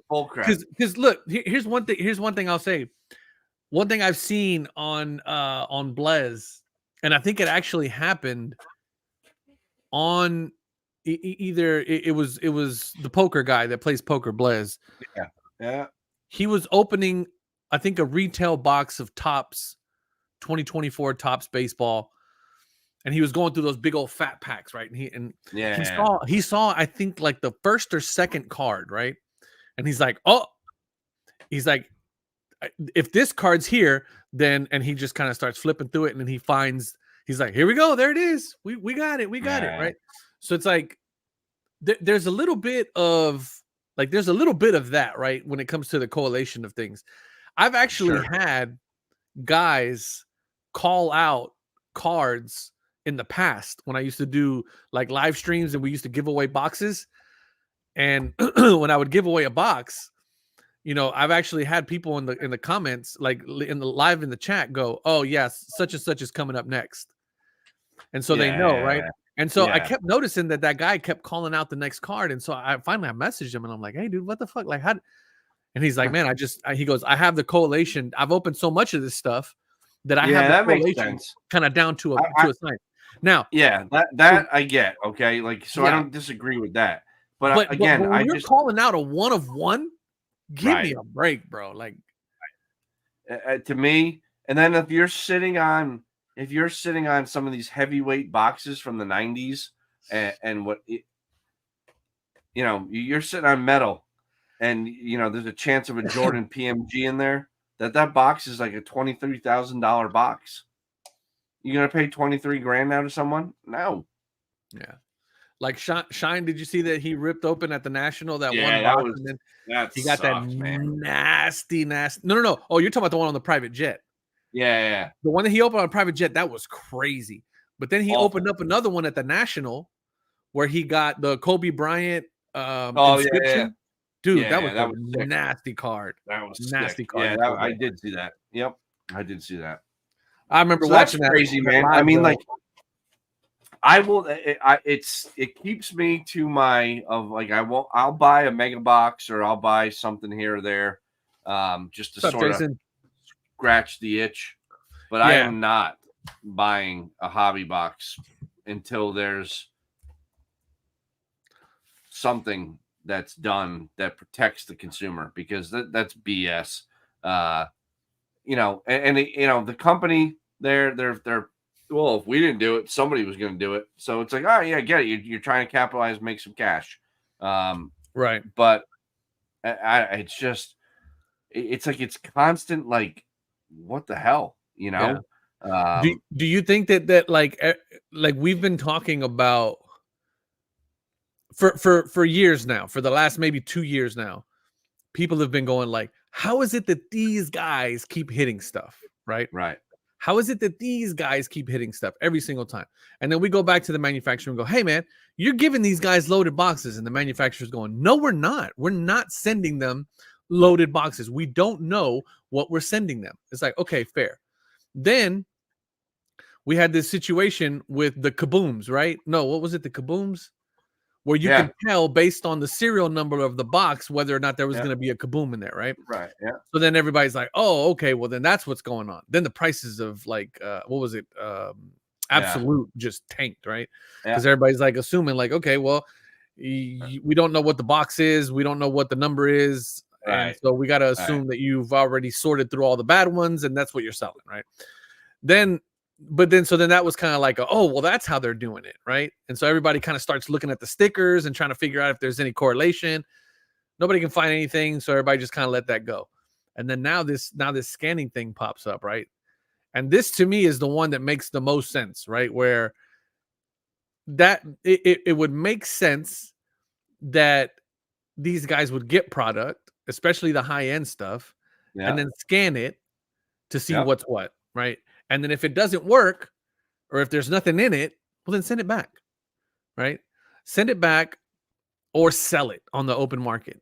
Full crap. Because look, here's one thing I'll say. One thing I've seen on Blez, and I think it actually happened on either it was the poker guy that plays poker, Blez. Yeah. He was opening, I think, a retail box of Topps 2024 Topps baseball, and he was going through those big old fat packs, right? And he saw I think like the first or second card, right? And he's like, if this card's here, then, and he just kind of starts flipping through it, and then he's like, here we go, there it is, we got it, right? So it's like there's a little bit of that, right, when it comes to the correlation of things. I've actually had guys call out cards in the past when I used to do like live streams and we used to give away boxes. And when I would give away a box, you know, I've actually had people in the comments, like in the live in the chat, go, "Oh yes, such and such is coming up next," and so they know, right? And so I kept noticing that guy kept calling out the next card, and so I messaged him, and I'm like, "Hey, dude, what the fuck? Like, how?" And he's like, "Man, he goes, I have the correlation. I've opened so much of this stuff that I have the that makes correlation sense. kind of down to a science." Now, that I get. Okay, like so, I don't disagree with that. But again, when you're calling out a 1 of 1, give me a break, bro. Like, to me, and then if you're sitting on some of these heavyweight boxes from the 90s, and what you know, you're sitting on metal, and you know there's a chance of a Jordan PMG in there. That box is like a $23,000 box. You gonna pay 23 grand now to someone? No. Yeah. Like Shine, did you see that he ripped open at the National that one that box, was, and then that he got sucked, that man. nasty. No. Oh, you're talking about the one on the private jet. Yeah. The one that he opened on a private jet, that was crazy. But then he opened up another one at the National where he got the Kobe Bryant inscription. Dude, that was a nasty card. That was nasty sick. card. Yeah, I did see that. Yep, I did see that. I remember watching that. Crazy, man. I mean, like, I will. It keeps me to my like I'll buy a mega box or I'll buy something here or there, just to sort of scratch the itch. But I am not buying a hobby box until there's something that's done that protects the consumer, because that's BS. You know, and you know, the company, they're well, if we didn't do it, somebody was going to do it. So it's like, oh yeah, I get it. You're trying to capitalize, make some cash. Right. But it's just, it's like, it's constant, like, what the hell, you know? Yeah. Do you think that like we've been talking about for years now, for the last maybe 2 years now, people have been going like, how is it that these guys keep hitting stuff, right? How is it that these guys keep hitting stuff every single time? And then we go back to the manufacturer and go, hey man, you're giving these guys loaded boxes. And the manufacturer's going, no, we're not. We're not sending them loaded boxes. We don't know what we're sending them. It's like, okay, fair. Then we had this situation with the kabooms, right? No, what was it? The kabooms? Where you can tell based on the serial number of the box whether or not there was going to be a kaboom in there, right? Right. Yeah. So then everybody's like, "Oh, okay, well then that's what's going on." Then the prices of like, what was it, Absolute just tanked, right? Because everybody's like assuming, like, okay, well, we don't know what the box is, we don't know what the number is, and so we got to assume that you've already sorted through all the bad ones, and that's what you're selling, right? So then that was kind of like, oh, well, that's how they're doing it, right? And so everybody kind of starts looking at the stickers and trying to figure out if there's any correlation. Nobody can find anything, so everybody just kind of let that go. And then now this scanning thing pops up, right? And this to me is the one that makes the most sense, right? Where that it would make sense that these guys would get product, especially the high-end stuff, and then scan it to see what's what, right? And then if it doesn't work, or if there's nothing in it, well, then send it back, right? Send it back or sell it on the open market.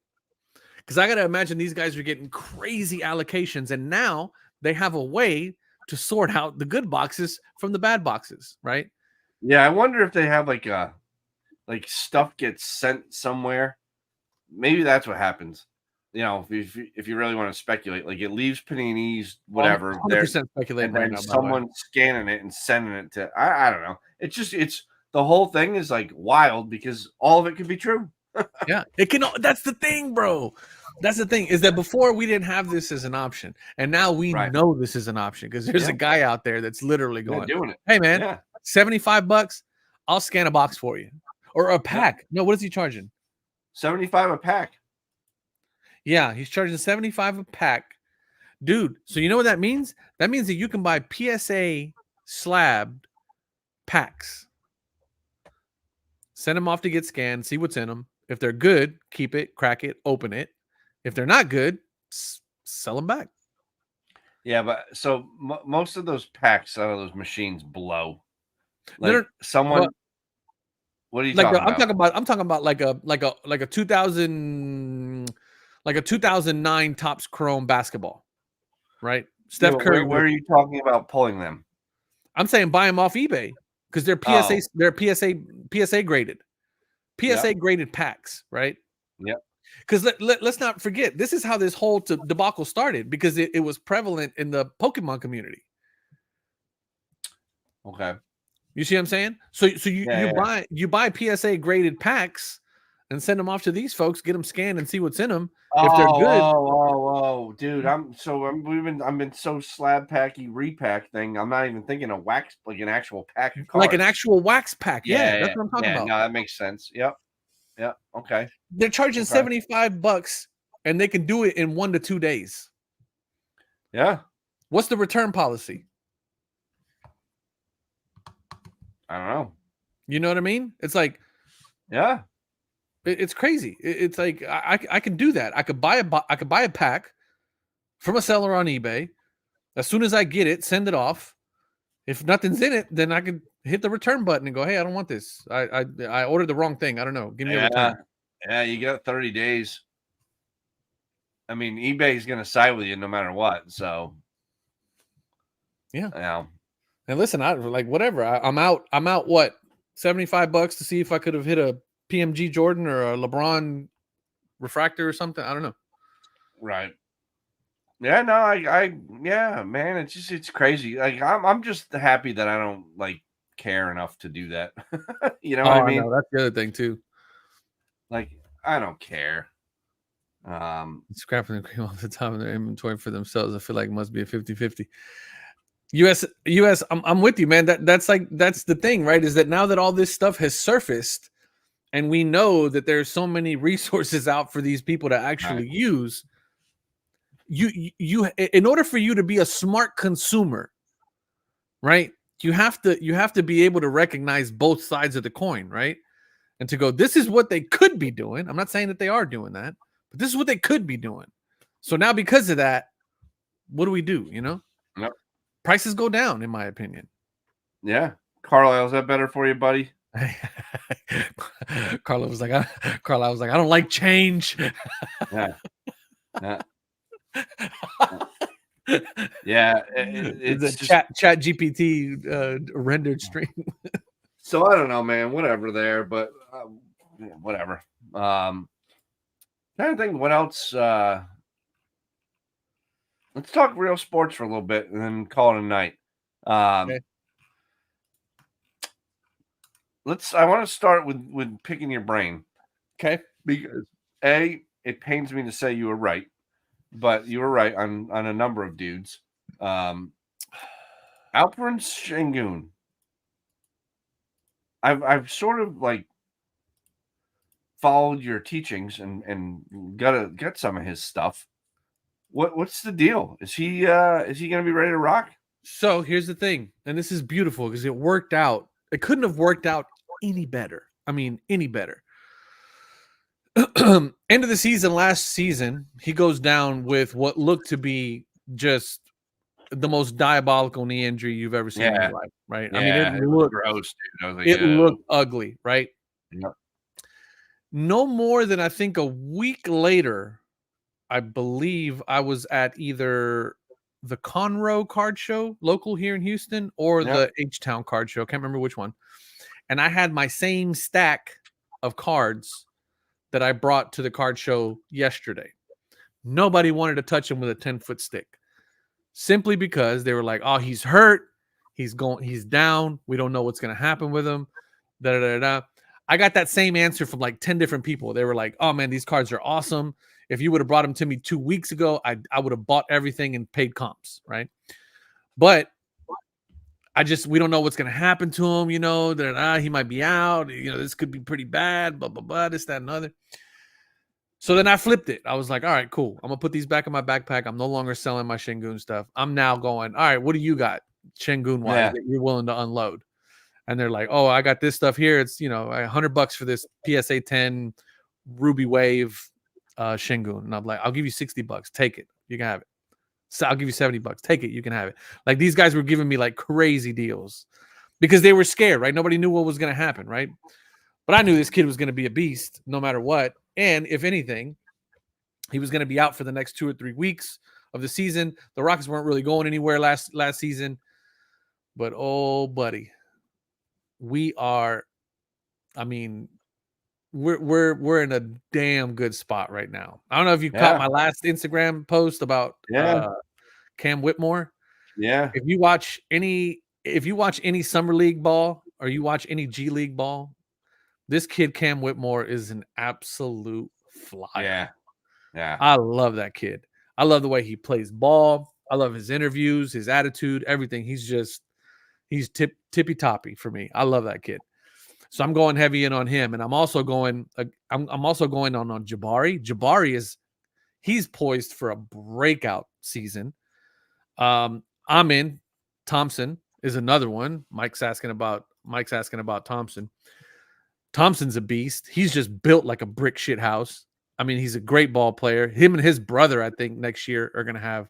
Because I got to imagine these guys are getting crazy allocations, and now they have a way to sort out the good boxes from the bad boxes, right? Yeah, I wonder if they have like stuff gets sent somewhere. Maybe that's what happens. You know, if you really want to speculate, like it leaves Panini's, whatever. 100% speculating right now. Someone scanning it and sending it to, I don't know. It's the whole thing is like wild because all of it could be true. Yeah, it can. That's the thing, bro. That's the thing, is that before we didn't have this as an option, and now we know this is an option because there's a guy out there that's literally going, doing it. Hey man, $75, I'll scan a box for you, or a pack. No, what is he charging? $75 a pack. Yeah, he's charging $75 a pack, dude. So you know what that means? That means that you can buy PSA slabbed packs, send them off to get scanned, see what's in them. If they're good, keep it, crack it, open it. If they're not good, sell them back. Yeah, but so most of those packs out of those machines blow. Like someone, what are you talking about? I'm talking about like a 2000, like a 2009 Topps Chrome basketball, right? Yeah, Steph Curry. where are you talking about pulling them? I'm saying buy them off eBay because they're PSA. They're PSA graded, PSA graded packs, right? Yep. Because let's not forget, this is how this whole debacle started because it was prevalent in the Pokemon community. Okay. You see what I'm saying? So you buy PSA graded packs and send them off to these folks, get them scanned and see what's in them. If they're good. Dude, I've been so slab packy repack thing. I'm not even thinking of wax, like an actual pack of cards. Like an actual wax pack. Yeah, that's what I'm talking about. No, that makes sense. Yep. Okay. They're charging $75 and they can do it in 1 to 2 days. Yeah. What's the return policy? I don't know. You know what I mean? It's like, yeah, it's crazy. It's like I can do that. I could buy a pack from a seller on eBay. As soon as I get it, send it off. If nothing's in it, then I can hit the return button and go, hey, I don't want this. I ordered the wrong thing. I don't know. Give me a return. Yeah, you got 30 days. I mean, eBay is going to side with you no matter what. So, yeah. And listen, I like whatever. I'm out. What, $75 to see if I could have hit a PMG Jordan or a LeBron refractor or something. I don't know. Right. Yeah. No. Yeah, man. It's crazy. Like I'm just happy that I don't like care enough to do that. You know what I mean? That's the other thing too. Like I don't care. Scrapping the cream off the top of their inventory for themselves. I feel like it must be a 50-50. US, I'm with you, man. That's the thing, right? Is that now that all this stuff has surfaced and we know that there's so many resources out for these people to actually use, you in order for you to be a smart consumer, right? You have to be able to recognize both sides of the coin, right? And to go, this is what they could be doing. I'm not saying that they are doing that, but this is what they could be doing. So now because of that, what do we do, you know? Yep. Prices go down, in my opinion. Yeah. Carlisle, is that better for you, buddy? Carlisle was like, I don't like change. Yeah. Yeah. It's a just, chat GPT rendered stream. So I don't know, man. Whatever there, but whatever. Trying to think what else. Let's talk real sports for a little bit and then call it a night. Okay. I want to start with picking your brain. Okay. Because it pains me to say you were right, but you were right on a number of dudes. Alperen Şengün. I've sort of like followed your teachings and got some of his stuff. What's the deal? Is he going to be ready to rock? So here's the thing, and this is beautiful because it worked out. It couldn't have worked out any better. I mean, any better. End of the season, last season, he goes down with what looked to be just the most diabolical knee injury you've ever seen in your life, right? Yeah, I mean, it looked gross, dude. It looked ugly, right? Yep. No more than I think a week later, I believe I was at either the Conroe card show, local here in Houston, or the H-Town card show. I can't remember which one. And I had my same stack of cards that I brought to the card show yesterday. Nobody wanted to touch him with a 10-foot stick. Simply because they were like, oh, he's hurt. He's down. We don't know what's going to happen with him. I got that same answer from like 10 different people. They were like, oh man, these cards are awesome. If you would have brought them to me 2 weeks ago, I would have bought everything and paid comps, right? But we don't know what's going to happen to him, you know, that he might be out, you know, this could be pretty bad, blah, blah, blah, this, that, and other. So then I flipped it. I was like, all right, cool. I'm going to put these back in my backpack. I'm no longer selling my Şengün stuff. I'm now going, all right, what do you got Şengün-wise that you're willing to unload? And they're like, oh, I got this stuff here. It's, you know, $100 for this PSA 10 Ruby Wave Şengün. And I'm like, I'll give you $60. Take it. You can have it. So I'll give you $70. Take it. You can have it. Like these guys were giving me like crazy deals because they were scared, right? Nobody knew what was going to happen, right? But I knew this kid was going to be a beast no matter what. And if anything, He was going to be out for the next 2 or 3 weeks of the season. The Rockets weren't really going anywhere last season. But, oh, buddy, we are, I mean, we're in a damn good spot right now. I don't know if you caught my last Instagram post about Cam Whitmore. Yeah. If you watch any summer league ball or you watch any G League ball, this kid Cam Whitmore is an absolute flyer. Yeah. I love that kid. I love the way he plays ball. I love his interviews, his attitude, everything. He's tippy toppy for me. I love that kid. So I'm going heavy in on him, and I'm also going on Jabari. He's poised for a breakout season. I'm in. Thompson is another one. Mike's asking about Thompson. Thompson's a beast. He's just built like a brick shit house. I mean, he's a great ball player. Him and his brother, I think, next year are going to have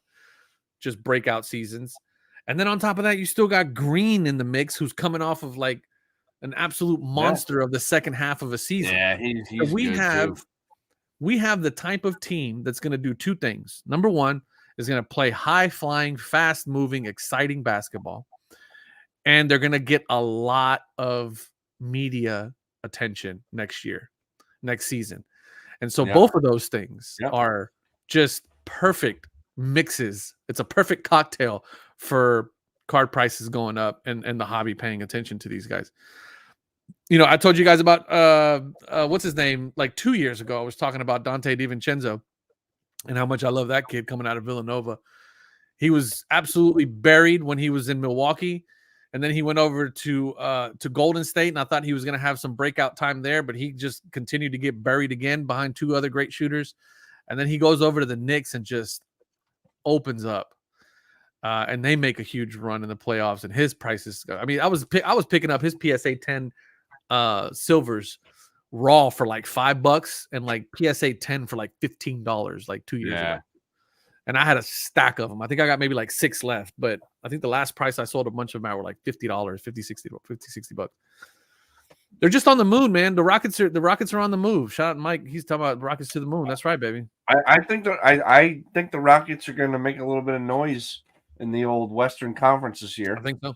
just breakout seasons. And then on top of that, you still got Green in the mix, who's coming off of like an absolute monster of the second half of a season. Yeah, he's so we have the type of team that's going to do two things. Number one is going to play high-flying, fast-moving, exciting basketball. And they're going to get a lot of media attention next season. And so both of those things are just perfect mixes. It's a perfect cocktail for card prices going up and the hobby paying attention to these guys. You know, I told you guys about what's his name? Like 2 years ago, I was talking about Dante DiVincenzo and how much I love that kid coming out of Villanova. He was absolutely buried when he was in Milwaukee. And then he went over to Golden State, and I thought he was going to have some breakout time there, but he just continued to get buried again behind two other great shooters. And then he goes over to the Knicks and just opens up. And they make a huge run in the playoffs, and his prices. I mean, I was picking up his PSA 10 silvers raw for like $5 and like PSA 10 for like $15 like 2 years ago. And I had a stack of them. I think I got maybe like 6 left, but I think the last price I sold a bunch of them at were like $50, 50, 60 bucks. They're just on the moon, man. The Rockets are on the move. Shout out Mike. He's talking about Rockets to the moon. That's right, baby. I think the Rockets are going to make a little bit of noise in the old Western Conference this year. I think so.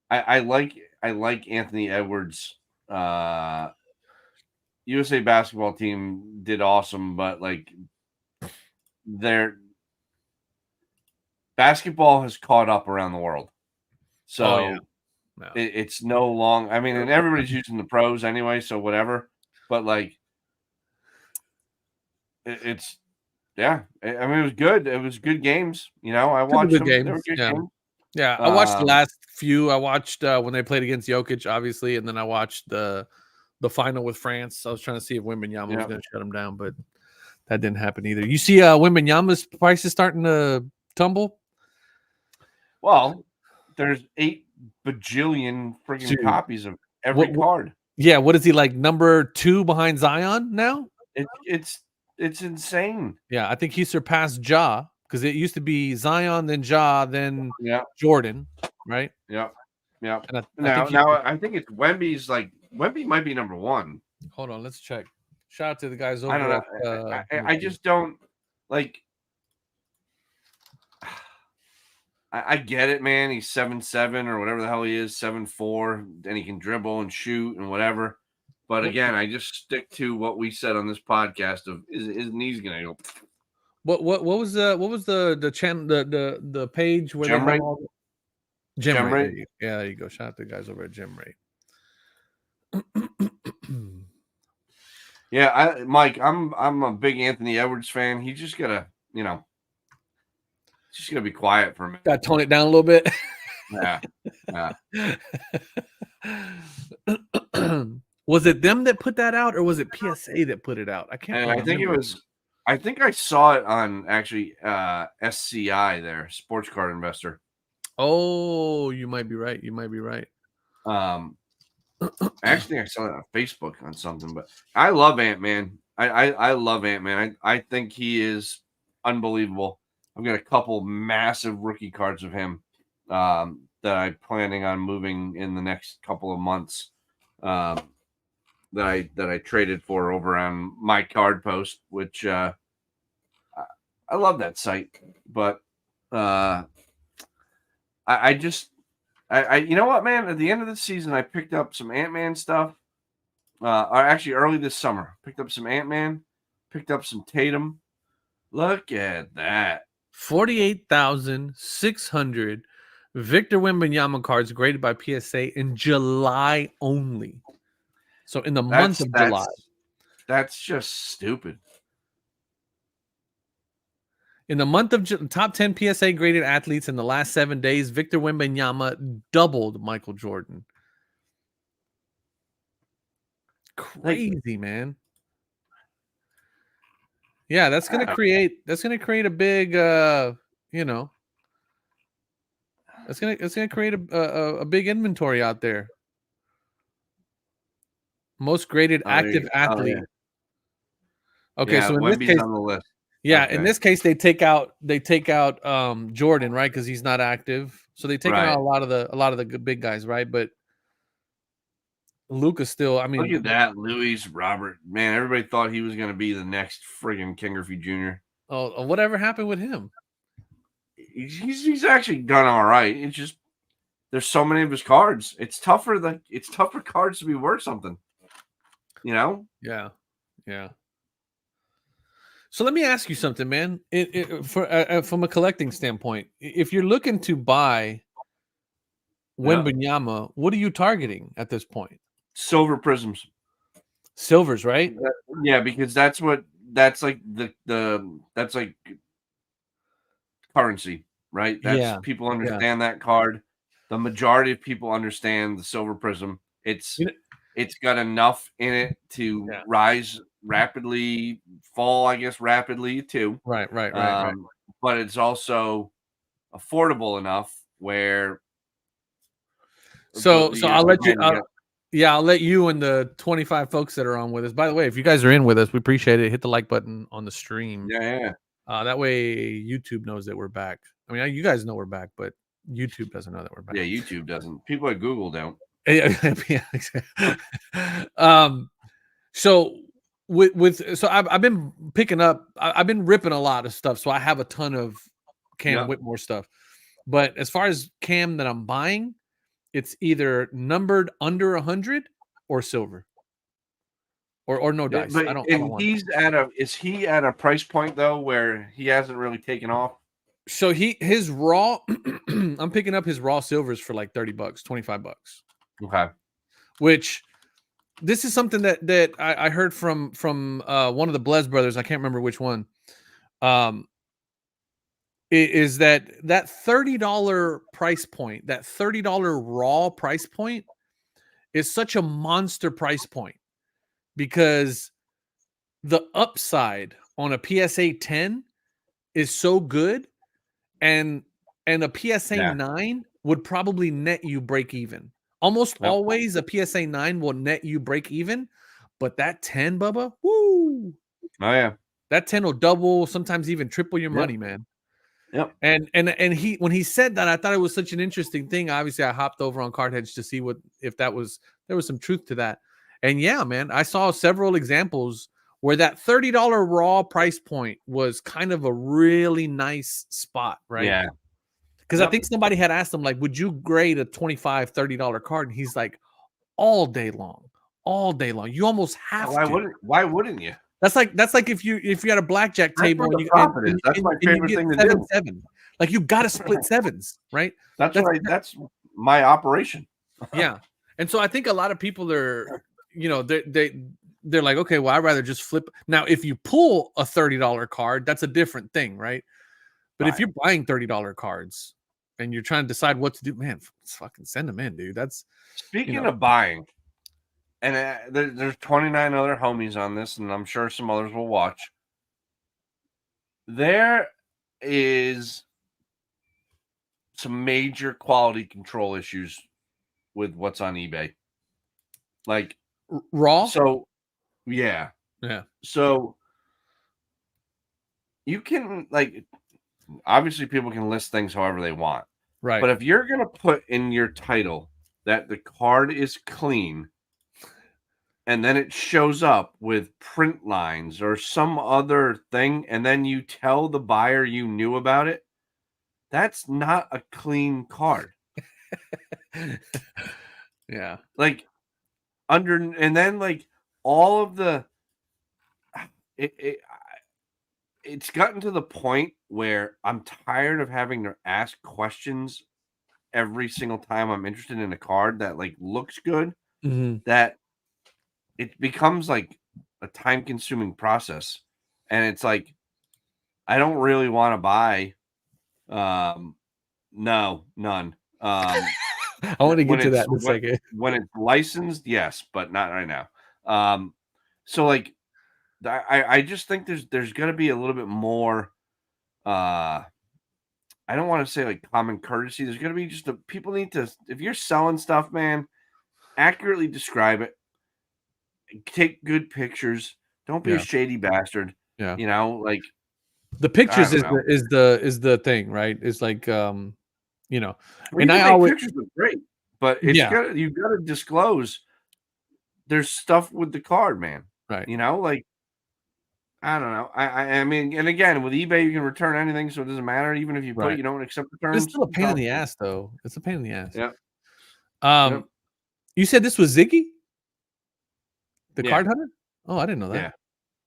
I like Anthony Edwards. USA basketball team did awesome, but like their basketball has caught up around the world. So it's no long. I mean, and everybody's using the pros anyway, so whatever. But like, it's I mean, it was good. It was good games. You know, I watched them. They were good games. Yeah, I watched the last few. I watched when they played against Jokic, obviously, and then I watched the final with France. I was trying to see if Wembanyama was going to shut him down, but that didn't happen either. You see Wembanyama's prices starting to tumble? Well, there's 8 bajillion freaking copies of every card. Yeah, what is he like, number 2 behind Zion now? It's insane. Yeah, I think he surpassed Ja because it used to be Zion, then Ja, then Jordan, right? Yeah. And I think it's Wemby's like Wemby might be number 1. Hold on, let's check. Shout out to the guys over. I don't know. I just don't like. I get it, man. He's 7'7" or whatever the hell he is, 7'4", and he can dribble and shoot and whatever. But again, I just stick to what we said on this podcast of his knees gonna go. What was the channel the page where Gem they Rate? Gem Rate. Yeah, there you go. Shout out to the guys over at Gem Rate. Yeah, Mike, I'm a big Anthony Edwards fan. He's just gotta, just gonna be quiet for a minute. Got to tone it down a little bit. Yeah. Was it them that put that out, or was it PSA that put it out? I can't. I think it was. I think I saw it on actually SCI there, Sports Card Investor. Oh, you might be right. Actually, I saw it on Facebook on something, but I love Ant-Man. I love Ant-Man. I think he is unbelievable. I've got a couple massive rookie cards of him that I'm planning on moving in the next couple of months. that I traded for over on my card post, which I love that site, but I you know what, man? At the end of the season, I picked up some Ant-Man stuff. Or actually, early this summer, picked up some Ant-Man, picked up some Tatum. Look at that. 48,600 Victor Wembanyama cards graded by PSA in July only. So in the month of July. That's just stupid. In the month of top 10 PSA graded athletes in the last 7 days, Victor Wembanyama doubled Michael Jordan. Crazy, man. Yeah, that's gonna create a big it's gonna create a big inventory out there. Most graded active athlete. Okay, so in this case, on the list. Yeah, in this case they take out Jordan, right? Because he's not active. So they take out a lot of the big guys, right? But Luka's still, I mean, look at that, Louis Robert. Man, everybody thought he was going to be the next friggin' King Griffey Jr. Oh, whatever happened with him? He's actually done all right. It's just there's so many of his cards. It's tougher cards to be worth something. You know? Yeah. So let me ask you something, man. From a collecting standpoint, if you're looking to buy Wembanyama, what are you targeting at this point? Silver prisms. Silvers, right? Yeah, because that's like currency, right? People understand that card. The majority of people understand the silver prism. It's got enough in it to rise rapidly, fall, I guess, rapidly too. Right. But it's also affordable enough where. So I'll let you. I'll let you and the 25 folks that are on with us. By the way, if you guys are in with us, we appreciate it. Hit the like button on the stream. Yeah. That way YouTube knows that we're back. I mean, you guys know we're back, but YouTube doesn't know that we're back. Yeah, YouTube doesn't. People at Google don't. So I've been picking up. I've been ripping a lot of stuff. So I have a ton of Cam Whitmore stuff. But as far as Cam that I'm buying, it's either numbered under 100 or silver, or no dice. But, I don't is he at a price point though where he hasn't really taken off? So his raw, I'm picking up his raw silvers for like $30, $25. Okay. Which this is something that I heard from one of the Blez brothers. I can't remember which one. Is that $30 price point, that $30 raw price point is such a monster price point because the upside on a PSA 10 is so good, and a PSA 9 would probably net you break even. Almost always a PSA 9 will net you break even, but that 10, Bubba, woo! Oh yeah, that 10 will double, sometimes even triple your money, man. Yep. And he, when he said that, I thought it was such an interesting thing. Obviously, I hopped over on Card Hedge to see if there was some truth to that. And yeah, man, I saw several examples where that $30 raw price point was kind of a really nice spot, right? Yeah. Because I think somebody had asked him, like, would you grade a $25, $30 card? And he's like, all day long. You almost have to. Why wouldn't you? That's like if you had a blackjack table and that's my favorite thing to do. Seven. Like you got to split sevens, right? That's my operation. Yeah. And so I think a lot of people are, they're like, okay, well, I'd rather just flip. Now, if you pull a $30 card, that's a different thing, right? But if you're buying $30 cards and you're trying to decide what to do, man, fucking send them in, dude. That's speaking of buying. And there's 29 other homies on this, and I'm sure some others will watch. There is some major quality control issues with what's on eBay. Like raw? So, yeah. So, you can, like, obviously people can list things however they want. Right. But if you're going to put in your title that the card is clean, and then it shows up with print lines or some other thing, and then you tell the buyer you knew about it, that's not a clean card. Yeah. Like and then like all of the it's gotten to the point where I'm tired of having to ask questions every single time I'm interested in a card that like looks good, that it becomes like a time consuming process. And it's like, I don't really want to buy. No, none. I want to get to that in a second. When it's licensed, yes, but not right now. So like, I just think there's going to be a little bit more. I don't want to say like common courtesy. There's going to be just people need to, if you're selling stuff, man, accurately describe it. Take good pictures. Don't be a shady bastard. Yeah. You know, like the pictures is the thing, right? It's like you know, well, and I always pictures look great, but it's you've got to disclose there's stuff with the card, man. Right. You know, like I don't know. I mean, and again, with eBay, you can return anything, so it doesn't matter. Even if you put you don't accept returns. It's still a pain in the ass, though. It's a pain in the ass. Yeah. You said this was Ziggy, the card hunter? Oh, I didn't know that.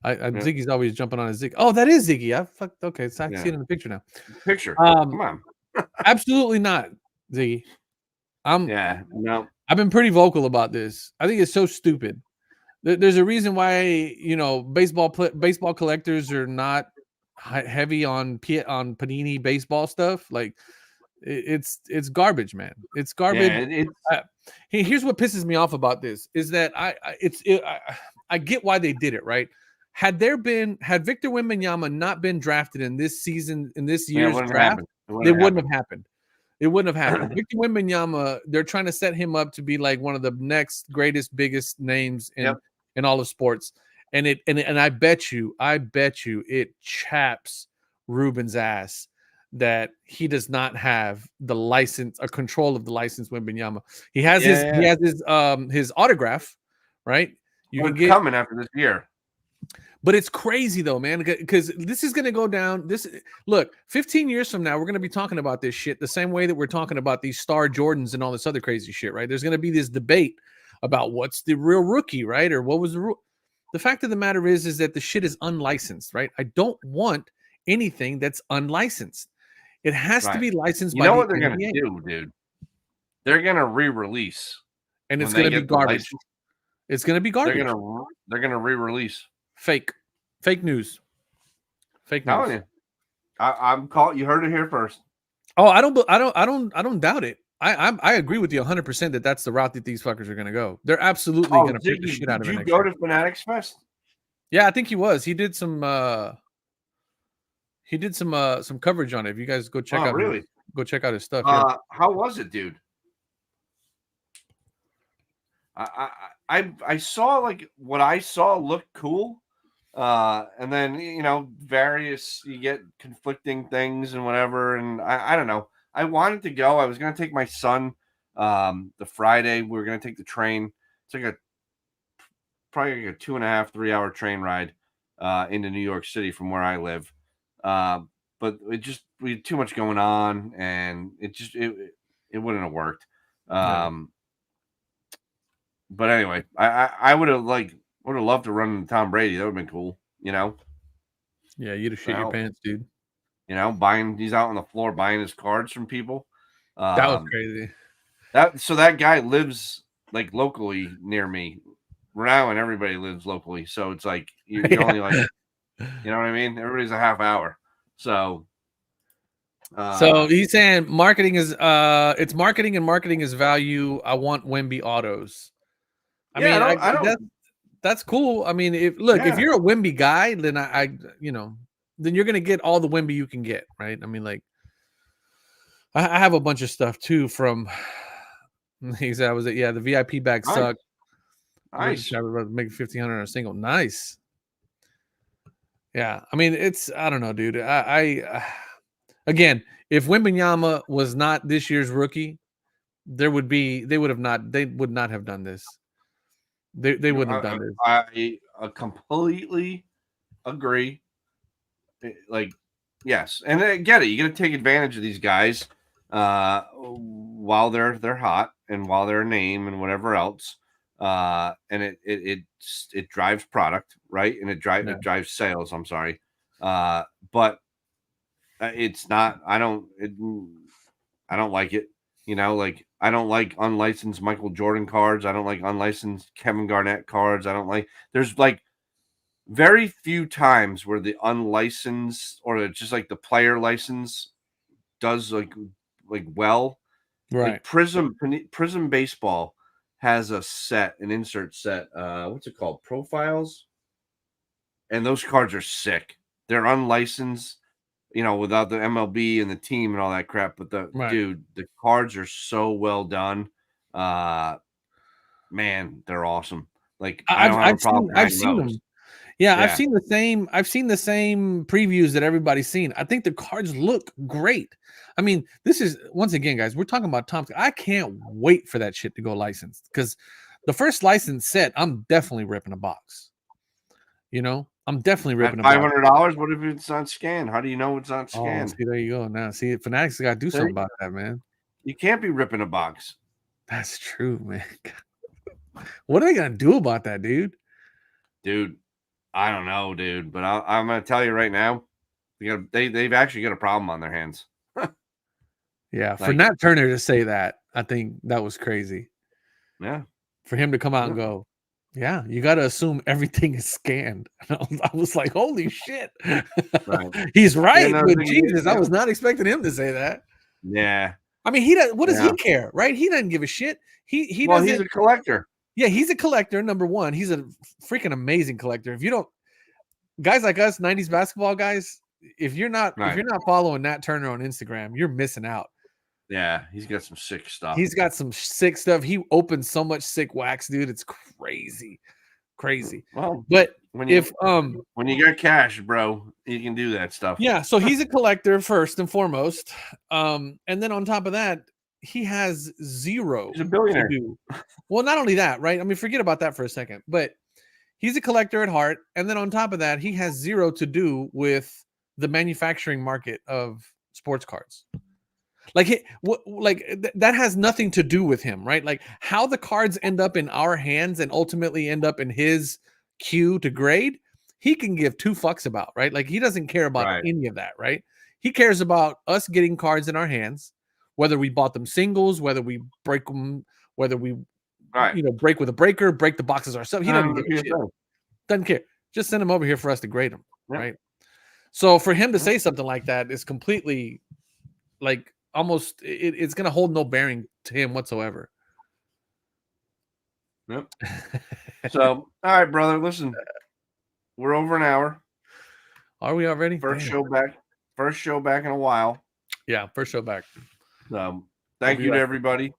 Yeah. Ziggy's always jumping on a Ziggy. Oh, that is Ziggy. Okay, so I can see it in the picture now. Come on. Absolutely not, Ziggy. No. I've been pretty vocal about this. I think it's so stupid. There's a reason why baseball collectors are not heavy on Panini baseball stuff. Like it's garbage, man. It's garbage. Here's what pisses me off about this is that I get why they did it, right? Had Victor Wembanyama not been drafted in this season, in this year's draft, it wouldn't have happened. It wouldn't have happened. Victor Wembanyama, they're trying to set him up to be like one of the next greatest, biggest names in all of sports. And I bet you it chaps Ruben's ass that he does not have the license or control of the license. Wembanyama. He has his autograph, right? You can get coming after this year. But it's crazy though, man, because this is going to go down. Look, 15 years from now, we're going to be talking about this shit the same way that we're talking about these star Jordans and all this other crazy shit, right? There's going to be this debate about what's the real rookie, right? Or what was the rule? The fact of the matter is that the shit is unlicensed, right? I don't want anything that's unlicensed. It has to be licensed by the NBA. You know what they're going to do, dude? They're going to re-release. And it's going to be garbage. It's going to be garbage. They're going to re-release. Fake news. Fake news. I'm calling. You heard it here first. Oh, I don't doubt it. I agree with you 100% that that's the route that these fuckers are going to go. They're absolutely going to pick the shit out of it. Did you go to Fanatics Fest? Yeah, I think he was. He did some coverage on it. If you guys go check out his stuff. How was it, dude? I saw like what I saw looked cool. And then you get conflicting things and whatever. And I don't know. I wanted to go. I was gonna take my son the Friday. We were gonna take the train. It's like probably like a 2.5-3 hour train ride into New York City from where I live. But we had too much going on, and it wouldn't have worked. But anyway, I would have loved to run into Tom Brady. That would have been cool, Yeah, you'd have shit your pants, dude. He's out on the floor buying his cards from people. That was crazy. So that guy lives like locally near me now, and everybody lives locally. So it's like you're only like, you know what I mean? Everybody's a half hour. So he's saying marketing is it's marketing and marketing is value. I want Wemby autos. I mean, that's cool. I mean, if you're a Wemby guy, then then you're gonna get all the Wemby you can get, right? I mean, like I have a bunch of stuff too from. He said, the VIP bag sucked. Nice. Make 1,500 on a single. Nice. Yeah, I mean, I don't know, dude. Again, if Wembanyama was not this year's rookie, they would not have done this. They wouldn't have done this. I completely agree. Like, yes, and I get it. You got to take advantage of these guys while they're hot and while they're a name and whatever else. And it drives product, right? And it drives sales. I'm sorry, but it's not. I don't like it. Like I don't like unlicensed Michael Jordan cards. I don't like unlicensed Kevin Garnett cards. I don't like. There's like very few times where the unlicensed or just like the player license does like well. Right. Like Prism Baseball has an insert set. What's it called? Profiles. And those cards are sick. They're unlicensed, without the MLB and the team and all that crap. But the cards are so well done. Man, they're awesome. Like I don't have a problem. I've seen them. Yeah, I've seen the same previews that everybody's seen. I think the cards look great. I mean, this is once again, guys, we're talking about Tom. I can't wait for that shit to go licensed because the first licensed set, I'm definitely ripping a box. I'm definitely ripping a box. $500. What if it's not scanned? How do you know it's not scanned? See, there you go. Now, see, Fanatics got to do something about that, man. You can't be ripping a box. That's true, man. What are they gonna do about that, dude? Dude, I don't know, dude. But I'm gonna tell you right now, they've actually got a problem on their hands. Yeah, for Nat Turner to say that, I think that was crazy. Yeah, for him to come out and go, yeah, you got to assume everything is scanned. I was like, holy shit. Right. He's right. But Jesus, I was not expecting him to say that. Yeah. I mean, what does he care, right? He doesn't give a shit. He's a collector. Yeah, he's a collector, number one. He's a freaking amazing collector. If you don't, guys like us, 90s basketball guys, if you're not following Nat Turner on Instagram, you're missing out. Yeah, he's got some sick stuff. He's got some sick stuff. He opens so much sick wax, dude. It's crazy. Well, but when you got cash, bro, you can do that stuff. Yeah, so he's a collector first and foremost. And then on top of that, he has zero. He's a billionaire. Well, not only that, right? I mean, forget about that for a second. But he's a collector at heart. And then on top of that, he has zero to do with the manufacturing market of sports cards. That has nothing to do with him, right? Like how the cards end up in our hands and ultimately end up in his queue to grade, he can give two fucks about, right? Like he doesn't care about any of that, right? He cares about us getting cards in our hands, whether we bought them singles, whether we break them, whether we break with a breaker, break the boxes ourselves. He doesn't give a shit. Doesn't care. Just send them over here for us to grade them, right? So for him to say something like that is completely like almost it's going to hold no bearing to him whatsoever. Yep. So, all right, brother, listen, we're over an hour. Are we already? First show back in a while. Yeah, first show back. Thank you to everybody.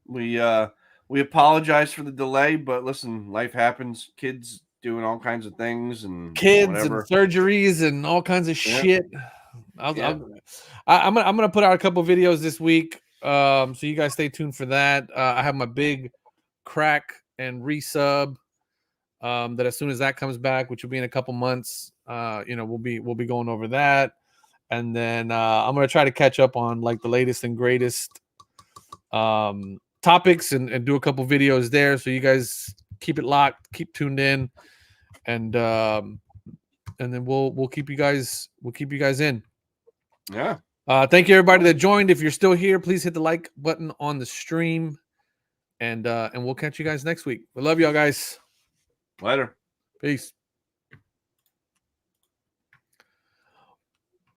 We apologize for the delay, but listen, life happens. Kids doing all kinds of things and surgeries and all kinds of shit. I'm gonna put out a couple videos this week, so you guys stay tuned for that. I have my big crack and resub that as soon as that comes back, which will be in a couple months, we'll be going over that, and then I'm gonna try to catch up on like the latest and greatest topics and do a couple videos there, so you guys keep it locked, keep tuned in, and then we'll keep you guys in. Yeah. Thank you everybody that joined. If you're still here, please hit the like button on the stream, and we'll catch you guys next week. We love y'all guys. Later. Peace.